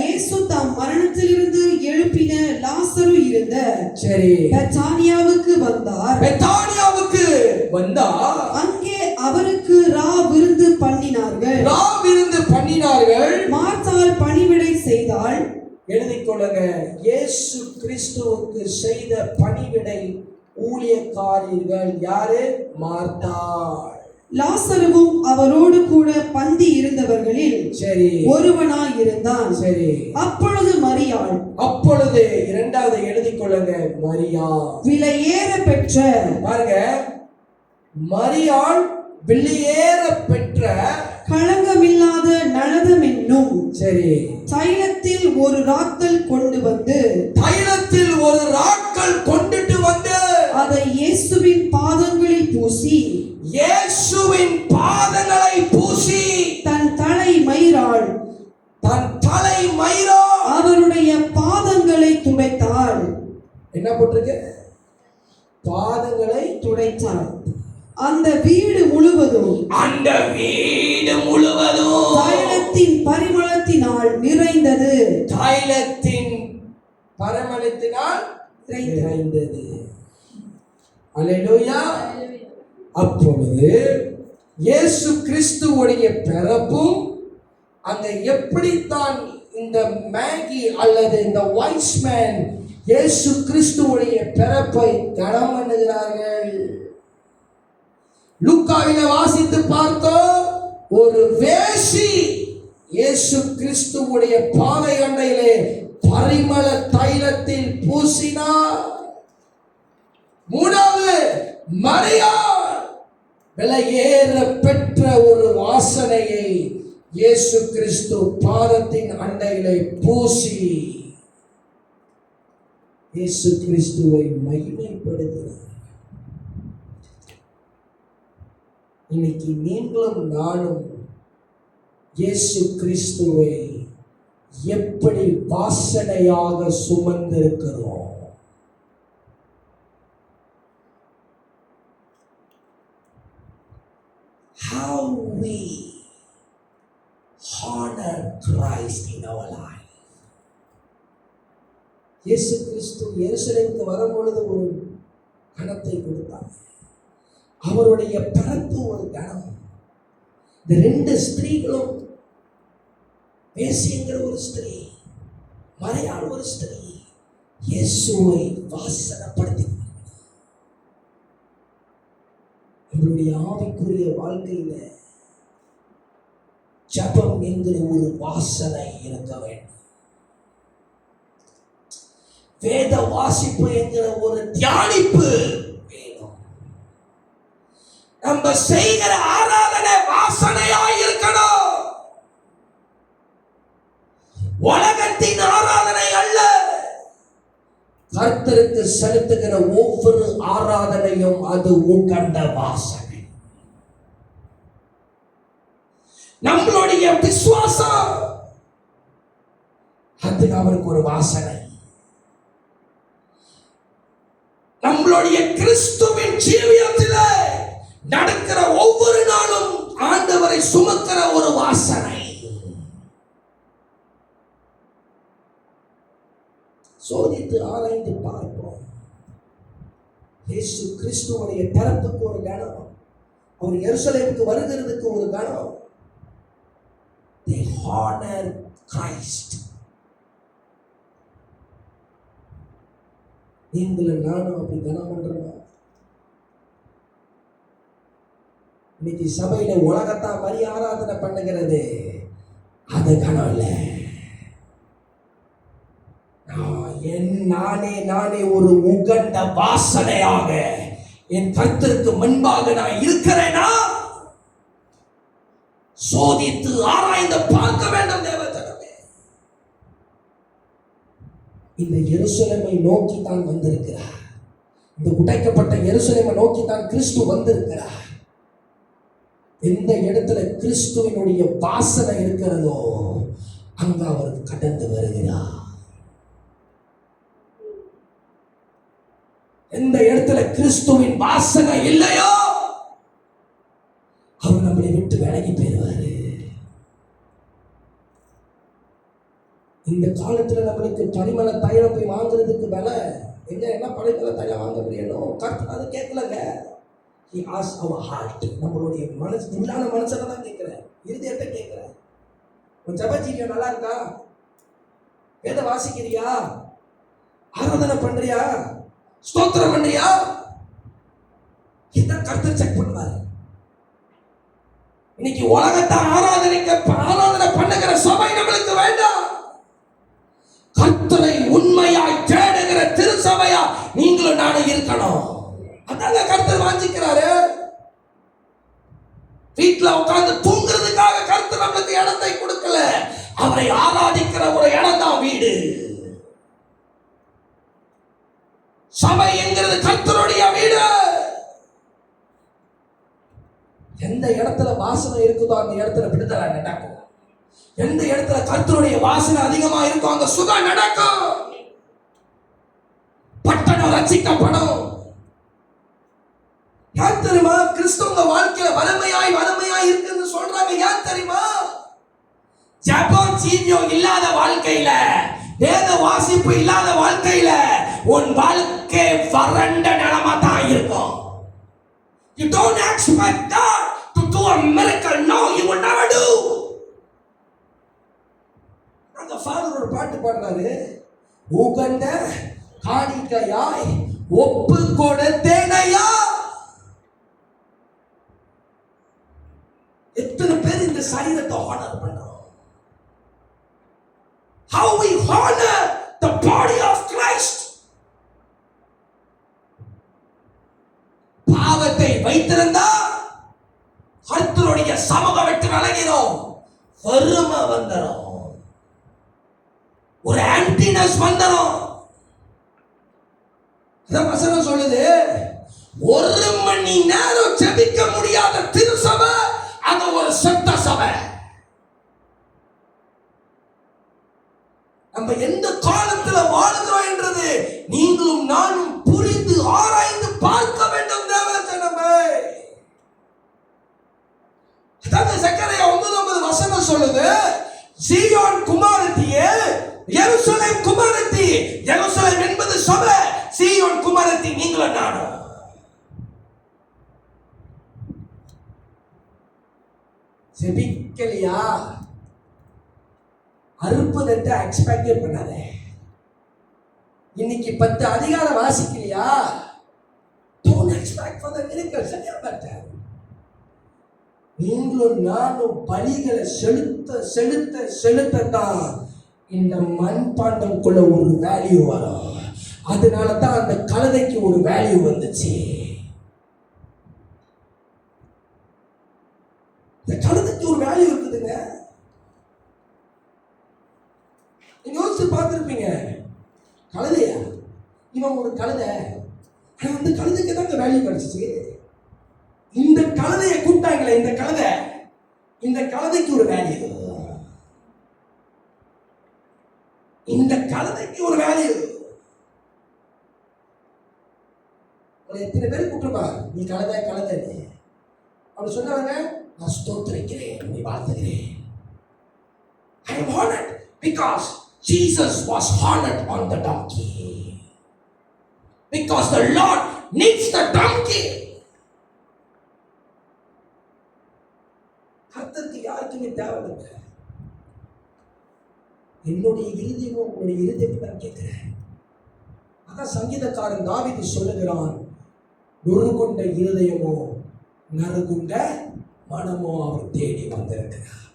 இயேசு தாம் மரணத்திலிருந்து எழுப்பின லாசரு இருந்த சரி பெத்தானியாவுக்கு வந்தார். அங்கே அவருக்கு ரா விருந்து பண்ணினார்கள். மார்த்தாள் பணிவிடை செய்தாள். எழுதிக் கொள்ளுங்க. இயேசு கிறிஸ்துவுக்கு செய்த பணிவிடை ஊழியக்காரர்கள் யாரு? மார்த்தாள். லாசருவும் அவரோடு கூட பந்தி இருந்தவர்களில் சரி ஒருவனாய் இருந்தான். சரி அப்பொழுது மரியாள், அப்பொழுது இரண்டாவது எழுதிக் கொள்ளுங்க, மரியாள் விலையேற பெற்ற, பாருங்க, மரியாள் விலையேற பெற்ற களங்கமில்லாத நலதம் என்னும் சரி தைலத்தில் ஒரு ராத்தல் கொண்டு வந்து கொண்டுட்டு வந்து அதை இயேசுவின் பாதங்களில் பூசி தன் தலை மயிராள் அவருடைய பாதங்களை துடைத்தாள். என்ன போட்டிருக்கு? பாதங்களை துடைத்தாள். அந்த வீடு முழுவதும் தைலத்தின் பரிமளத்தினால் நிறைந்தது. அல்லேலூயா. அப்பொழுது இயேசு கிறிஸ்துவுடைய பிறப்பும் அங்க எப்படித்தான் இந்த மேகி அல்லது இந்த வைஸ்மேன் இயேசு கிறிஸ்துவுடைய பிறப்பை கனம் பண்ணுகிறார்கள். லூக்காவில வாசித்து பார்த்தோம், ஒரு வேசி இயேசு கிறிஸ்துவுடைய பாதை அண்டையிலே பரிமள தைலத்தில் பூசினார். மூணாவது மரியாள் விலையேற பெற்ற ஒரு வாசனையை இயேசு கிறிஸ்து பாதத்தின் அண்டையிலே பூசி இயேசு கிறிஸ்துவை மகிமைப்படுத்தினார். இன்னைக்கு நீங்களும் நானும் இயேசு கிறிஸ்துவை எப்படி வாசனையாக சுமந்திருக்கிறோம். How we honor Christ in our life. இயேசு கிறிஸ்து எருசலேமுக்கு வரும்பொழுது ஒரு கணத்தை கொடுத்தார். அவருடைய பிறப்பு ஒரு கணம். இந்த ரெண்டு ஸ்திரீகளும், வேசியங்கிற ஒரு ஸ்திரீ, மறையாள் ஒரு ஸ்திரீ, இயேசுவை வாசனைப்படுத்தி நம்மளுடைய ஆவிக்குரிய வாழ்க்கையில ஜபம் என்கிற ஒரு வாசனை இருக்க வேண்டும். வேத வாசிப்பு என்கிற ஒரு தியானிப்பு வேணும். நம்ம செய்கிற ஆராதனை வாசனையாய் இருக்கணும். உலகத்தின் ஆராதனை அல்ல. கர்த்தருக்கு செலுத்துகிற ஒவ்வொரு ஆராதனையும் அது உகந்த வாசனை. நம்மளுடைய விசுவாசம் அது அவருக்கு ஒரு வாசனை. நம்மளுடைய கிறிஸ்துவின் ஜீவியத்தில் நடக்கிற ஒவ்வொரு நாளும் ஆண்டவரை சுமக்கிற ஒரு வாசனை. சோதித்து ஆராய்ந்து பார்ப்போம். இயேசு கிறிஸ்துவுடைய பிறப்புக்கு ஒரு கணம், அவர் எருசலேமுக்கு வருகிறதுக்கு ஒரு கணம். They honor Christ. நீங்களும் நானும் அப்படி கனம் பண்றோம். இன்னைக்கு சபையில உலகத்தான் வரி ஆராதனை பண்ணுகிறது, அது கனம் இல்ல. நானே ஒரு உகந்த வாசனையாக என் கர்த்தருக்கு முன்பாக நான் இருக்கிறேனா? சோதித்து ஆராய்ந்து பார்க்க வேண்டும் தேவஜனமே. இந்த எருசலேமை நோக்கி தான் வந்திருக்கிறார். இந்த உடைக்கப்பட்ட எருசலேமை நோக்கி தான் கிறிஸ்து வந்திருக்கிறார். எந்த இடத்துல கிறிஸ்துவினுடைய வாசனை இருக்கிறதோ அங்க அவர் கடந்து வருகிறார். எந்த இடத்துல கிறிஸ்துவின் வாசனை இல்லையோ அவர் நம்மளை விட்டு விலகி போயிடுவாரு. இந்த காலத்துல நம்மளுக்கு பரிமள தைலம் போய் வாங்குறதுக்கு விலை எங்க, என்ன பரிமள தைலம் வாங்க முடியணும்? கர்த்தர் அதை கேட்கலங்க. He asked our heart. நம்மளுடைய மனசு, உள்ளான மனசனை தான் கேட்கிறேன், இருதயத்தை கேட்கிறேன். உன் ஜபஜீவியம் நல்லா இருக்கா? வேத வாசிக்கிறியா? ஆராதனை பண்றியா? ஸ்தோத்திரம் பண்றியா? இதான் கர்த்தர் செக் பண்ணுவாரு. இன்னைக்கு உலகத்தை ஆராதனை பண்ணுகிற சபை நம்மளுக்கு வேண்டாம். கர்த்தரை உண்மையாய் தேடுகிற திருச்சபையா நீங்களும் நானும் இருக்கணும். அதாங்க கர்த்தர் வாஞ்சிக்கிறாரு. வீட்டுல உட்கார்ந்து தூங்குறதுக்காக கர்த்தர் நம்மளுக்கு இடத்தை கொடுக்கல. அவரை ஆராதிக்கிற ஒரு இடம் தான் வீடு. சபை என்கிறது கர்த்தருடைய வீடு. எந்த இடத்துல வாசனை இருக்குதோ அந்த இடத்துல விடுதலை நடக்கும். எந்த இடத்துல கர்த்தருடைய வாசனை அதிகமா இருக்கோ அங்க சுகம் நடக்கும். பட்டணம் ரட்சிக்கப்படும். ஏன் தெரியுமா? கிறிஸ்துவ வாழ்க்கையில வலிமையாய் இருக்குன்னு சொல்றாங்க. ஏன் தெரியுமா? ஜெபம் ஜீவியம் இல்லாத வாழ்க்கையில, வேத வாசிப்பு இல்லாத வாழ்க்கையில உன் வாழ்க்கை வறண்ட நிலமா தான் இருக்கும். You don't expect God to do a miracle. No, you will never do. அந்த ஃபாதர் ஒரு பாட்டு பாடுறாரு, உகந்த காணிக்கையாய் ஒப்பு கொடுத்தேனையா. எத்தனை பேர் இந்த சரீரத்தை ஹானர் பண்றோம்? How we honor the body of Christ. பாவத்தை வைத்திருந்தா கர்த்தருடைய சமூகம் விட்டு விலகிறோம். வறுமை வந்துடும், ஒரு ஆன்டினஸ் வந்துடும். வசனம் சொல்லுது, 1 மணி நேரம் ஜெபிக்க முடியாத திருசபை அது ஒரு செத்த சபை. நீங்களும் நானும் புரிந்து ஆராய்ந்து பார்க்க வேண்டும் தேவ ஜனமே. அதாவது சக்கரையா 9:9 சொல்லுது, சீயோன் குமாரத்தியே, எருசலேம் குமாரத்தி. எருசலேம் என்பது சபை, சீயோன் குமாரத்தி நீங்களும் நானும். செபிக்கலையா, அறுப்பதற்கு எக்ஸ்பெக்டே பண்ணாத. இன்னைக்கு 10 அதிகாரம் வாசிக்கலையா, don't expect for the miracle. சரியா பார்த்தேன். நீங்களும் நானும் பலிகளை செலுத்ததான் இந்த மண்பாண்டம்குள்ள ஒரு வேல்யூ வரும். அதனால தான் அந்த கழுதைக்கு ஒரு வேல்யூ வந்துச்சு. இந்த கழுதைக்கு ஒரு வேல்யூ இருக்குதுங்க. நீங்க யோசிச்சு பார்த்துருப்பீங்க, கழுதையா இவன் ஒரு கழுதை, ஆனா அந்த கழுதைக்கு தாங்க வேல்யூ கிடைச்சிச்சு. இந்த கழுதையை கூப்பிட்டாங்களே, இந்த கழுதைக்கு ஒரு வேல்யூ, இந்த கழுதைக்கு ஒரு வேல்யூ. எத்தனை பேர் கூப்பிட்டுருப்பா, நீ கழுதை அப்படி சொன்னவங்க, நான் ஸ்தோத்திரிக்கிறேன், நீ வாழ்த்துகிறேன். I am honored because Jesus was honored on the donkey. Because the Lord needs the donkey. கர்த்தருக்கு யாருக்குமே தேவையில்லை. என்னுடைய இருதயமும் உங்களுடைய இருதயத்தை நான் கேட்கிறேன். அதான் சங்கீதக்காரன் தாவீது சொல்லுகிறான், நொறுங்குண்ட இருதயமோ நறுகுண்ட மனமோ அவர் தேடி வந்திருக்கிறார்.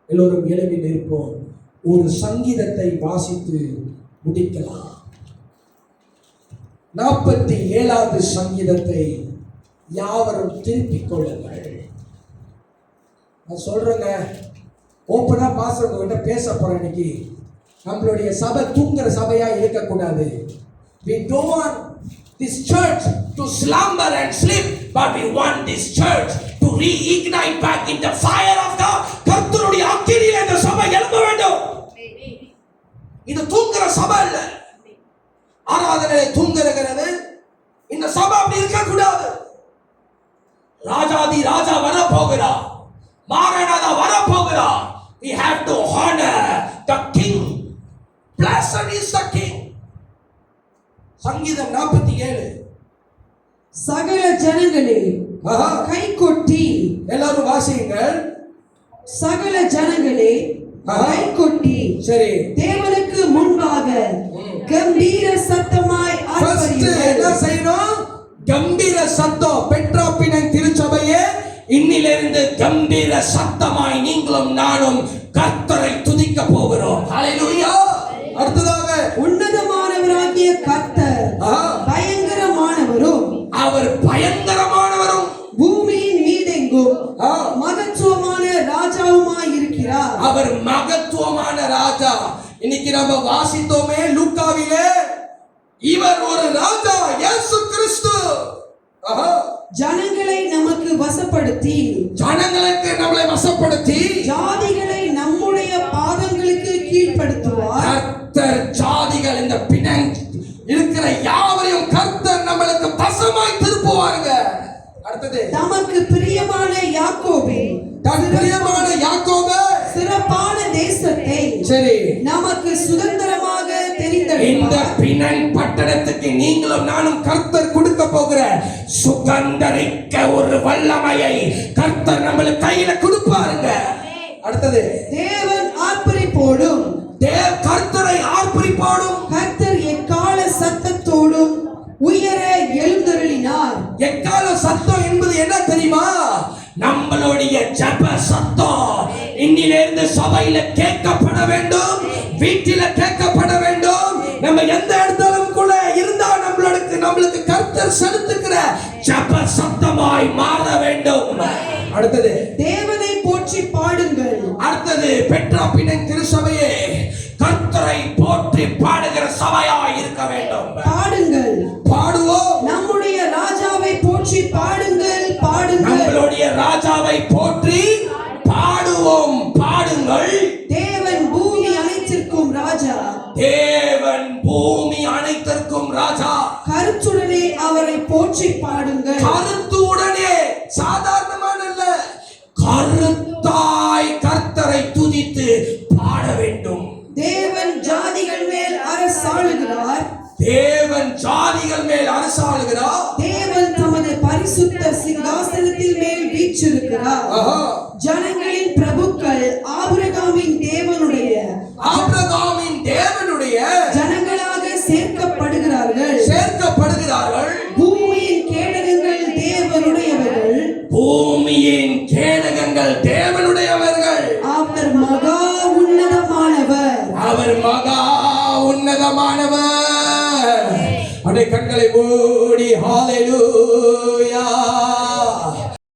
எல்லோரும் எழுப்பி நிற்போம், ஒரு சங்கீதத்தை வாசித்து முடிக்கலாம். 47வது சங்கீதத்தை யாவரும் திருப்பிக் கொள்ளுங்கள். நான் சொல்றேங்க, ஓப்பனா பாஸ்டர்கிட்ட பேச போறேன். இன்னைக்கு நம்மளுடைய சபை தூங்குற சபையா இருக்கக்கூடாது. We don't want this church to slumber and sleep, but we want this church to reignite back in the fire of God. கர்த்தருடைய அக்கினியிலே இந்த சபை எழும்ப வேண்டும். இது தூங்குற சபை இல்ல. ஆராதனை தூங்குகிறது. இந்த சபை அப்படி இருக்க கூடாது. ராஜாதி ராஜா வர போகிறார், மாரநாதா வர போகிறார். We have to honor the king. Blessed is the king. சங்கீதம் 47. சகல ஜனங்களே கை கொட்டி, எல்லாரும் வாசியுங்கள். சகல ஜனங்களே கை கொட்டி, சரி, தேவனுக்கு முன்பாக கம்பீர சத்தமாய் ஆர்ப்பரியுங்கள். என்ன செய்யணும்? கம்பீர சத்தம். பெட்ராப்பினன் திருச்சபையே, இன்னிலிருந்து கம்பீர சத்தமாய் நீங்களும் நானும் கர்த்தரை துதிக்க போகிறோம். ஹல்லேலூயா. அடுத்ததாக, உன்னதமானவராகிய கர்த்தர் பயங்கரமானவரும், அவர் பயங்கரமானவரும், பூமியின் மீதெங்கும் மகத்துவமான ராஜாவுமாய் இருக்கிறார். அவர் மகத்துவமான ராஜா. இன்னைக்கு நம்ம வாசித்தோமே லூக்காவிலே, இவர் ஒரு ராஜா, இயேசு கிறிஸ்து. ஜனங்களை நமக்கு வசப்படுத்தி, ஜனங்களுக்கு நம்மளை வசப்படுத்தி, ஜாதிகளை நம்முடைய பாதங்களுக்கு கீழ்ப்படுத்துவார். கர்த்தர் ஜாதிகள் இந்த பிணங் இருக்கிற யாவரையும் கர்த்தர் நம்மளுக்கு வசமாய் திருப்புவாருங்க. அடுத்தது, தமக்கு பிரியமான யாக்கோபே, சிறப்பான தேசத்தை, சரி, நமக்கு சுதந்திரமாக தெரிந்தெடுப்பார். இந்த பிணங் பட்டணத்துக்கு நீங்களும் நானும் கர்த்தர் கொடுக்க போகிற சுதந்திரிக்க ஒரு வல்லமையை கர்த்தர் நம்மளுக்கு கையில கொடுப்பாருங்க. அடுத்தது, தேவன் ஆர்ப்பரிப்போடும், கர்த்தரை ஆர்ப்பரிப்போடும், கர்த்தர் எக்கால சத்தத்தோடும் உயர எழுந்தருளினார். எக்கால சத்தம் என்பது என்ன தெரியுமா? நம்மளுடைய ஜெப சத்தம் இன்னிலிருந்து சபையில கேட்கப்பட வேண்டும், வீட்டில கேட்கப்பட வேண்டும். நம்ம எந்த இடத்திலும் கூட இருந்தா நம்மளுக்கு கர்த்தர் செலுத்துகிற ஜெப சத்தமாய் மாற வேண்டும். அடுத்தது, தேவனை போற்றி பாடுங்கள். அடுத்தது, பெட்ராப்பினன் திருச்சபையே, கர்த்தரை போற்றி பாடுகிற சபையாய் இருக்க வேண்டும். பாடுங்கள், பாடுவோம். நம்முடைய ராஜாவை போற்றி பாடுங்கள், பாடுங்கள். நம்மளுடைய ராஜாவை போற்றி பாடுவோம், பாடுங்கள். தேவன் பூமி அனைத்திற்கும் ராஜா, தேவன் பூமி அனைத்திற்கும் ராஜா. கருத்துடனே அவரை போற்றி பாடுங்கள். கருத்துடனே, சாதாரணமான அல்ல, கருத்தாய் கர்த்தரை துதித்து பாட வேண்டும். தேவன் ஜாதிகள் மேல் அரசாளுகிறார். தேவன் ஜாதிகள் மேல் அரசாளுகிறார். தேவன் தமது பரிசுத்த சிங்காசனத்தில் மேல் வீற்றிருக்கிறார். ஜனங்களின் பிரபுக்கள் ஆபிரகாமின் தேவனுடைய ஜனங்களாக சேர்க்கப்படுகிறார்கள். பூமியின் கேடகங்கள் தேவனுடையவர்கள். அவர் மகா உன்னதமானவர். அடே கண்களை மூடி ஹalleluya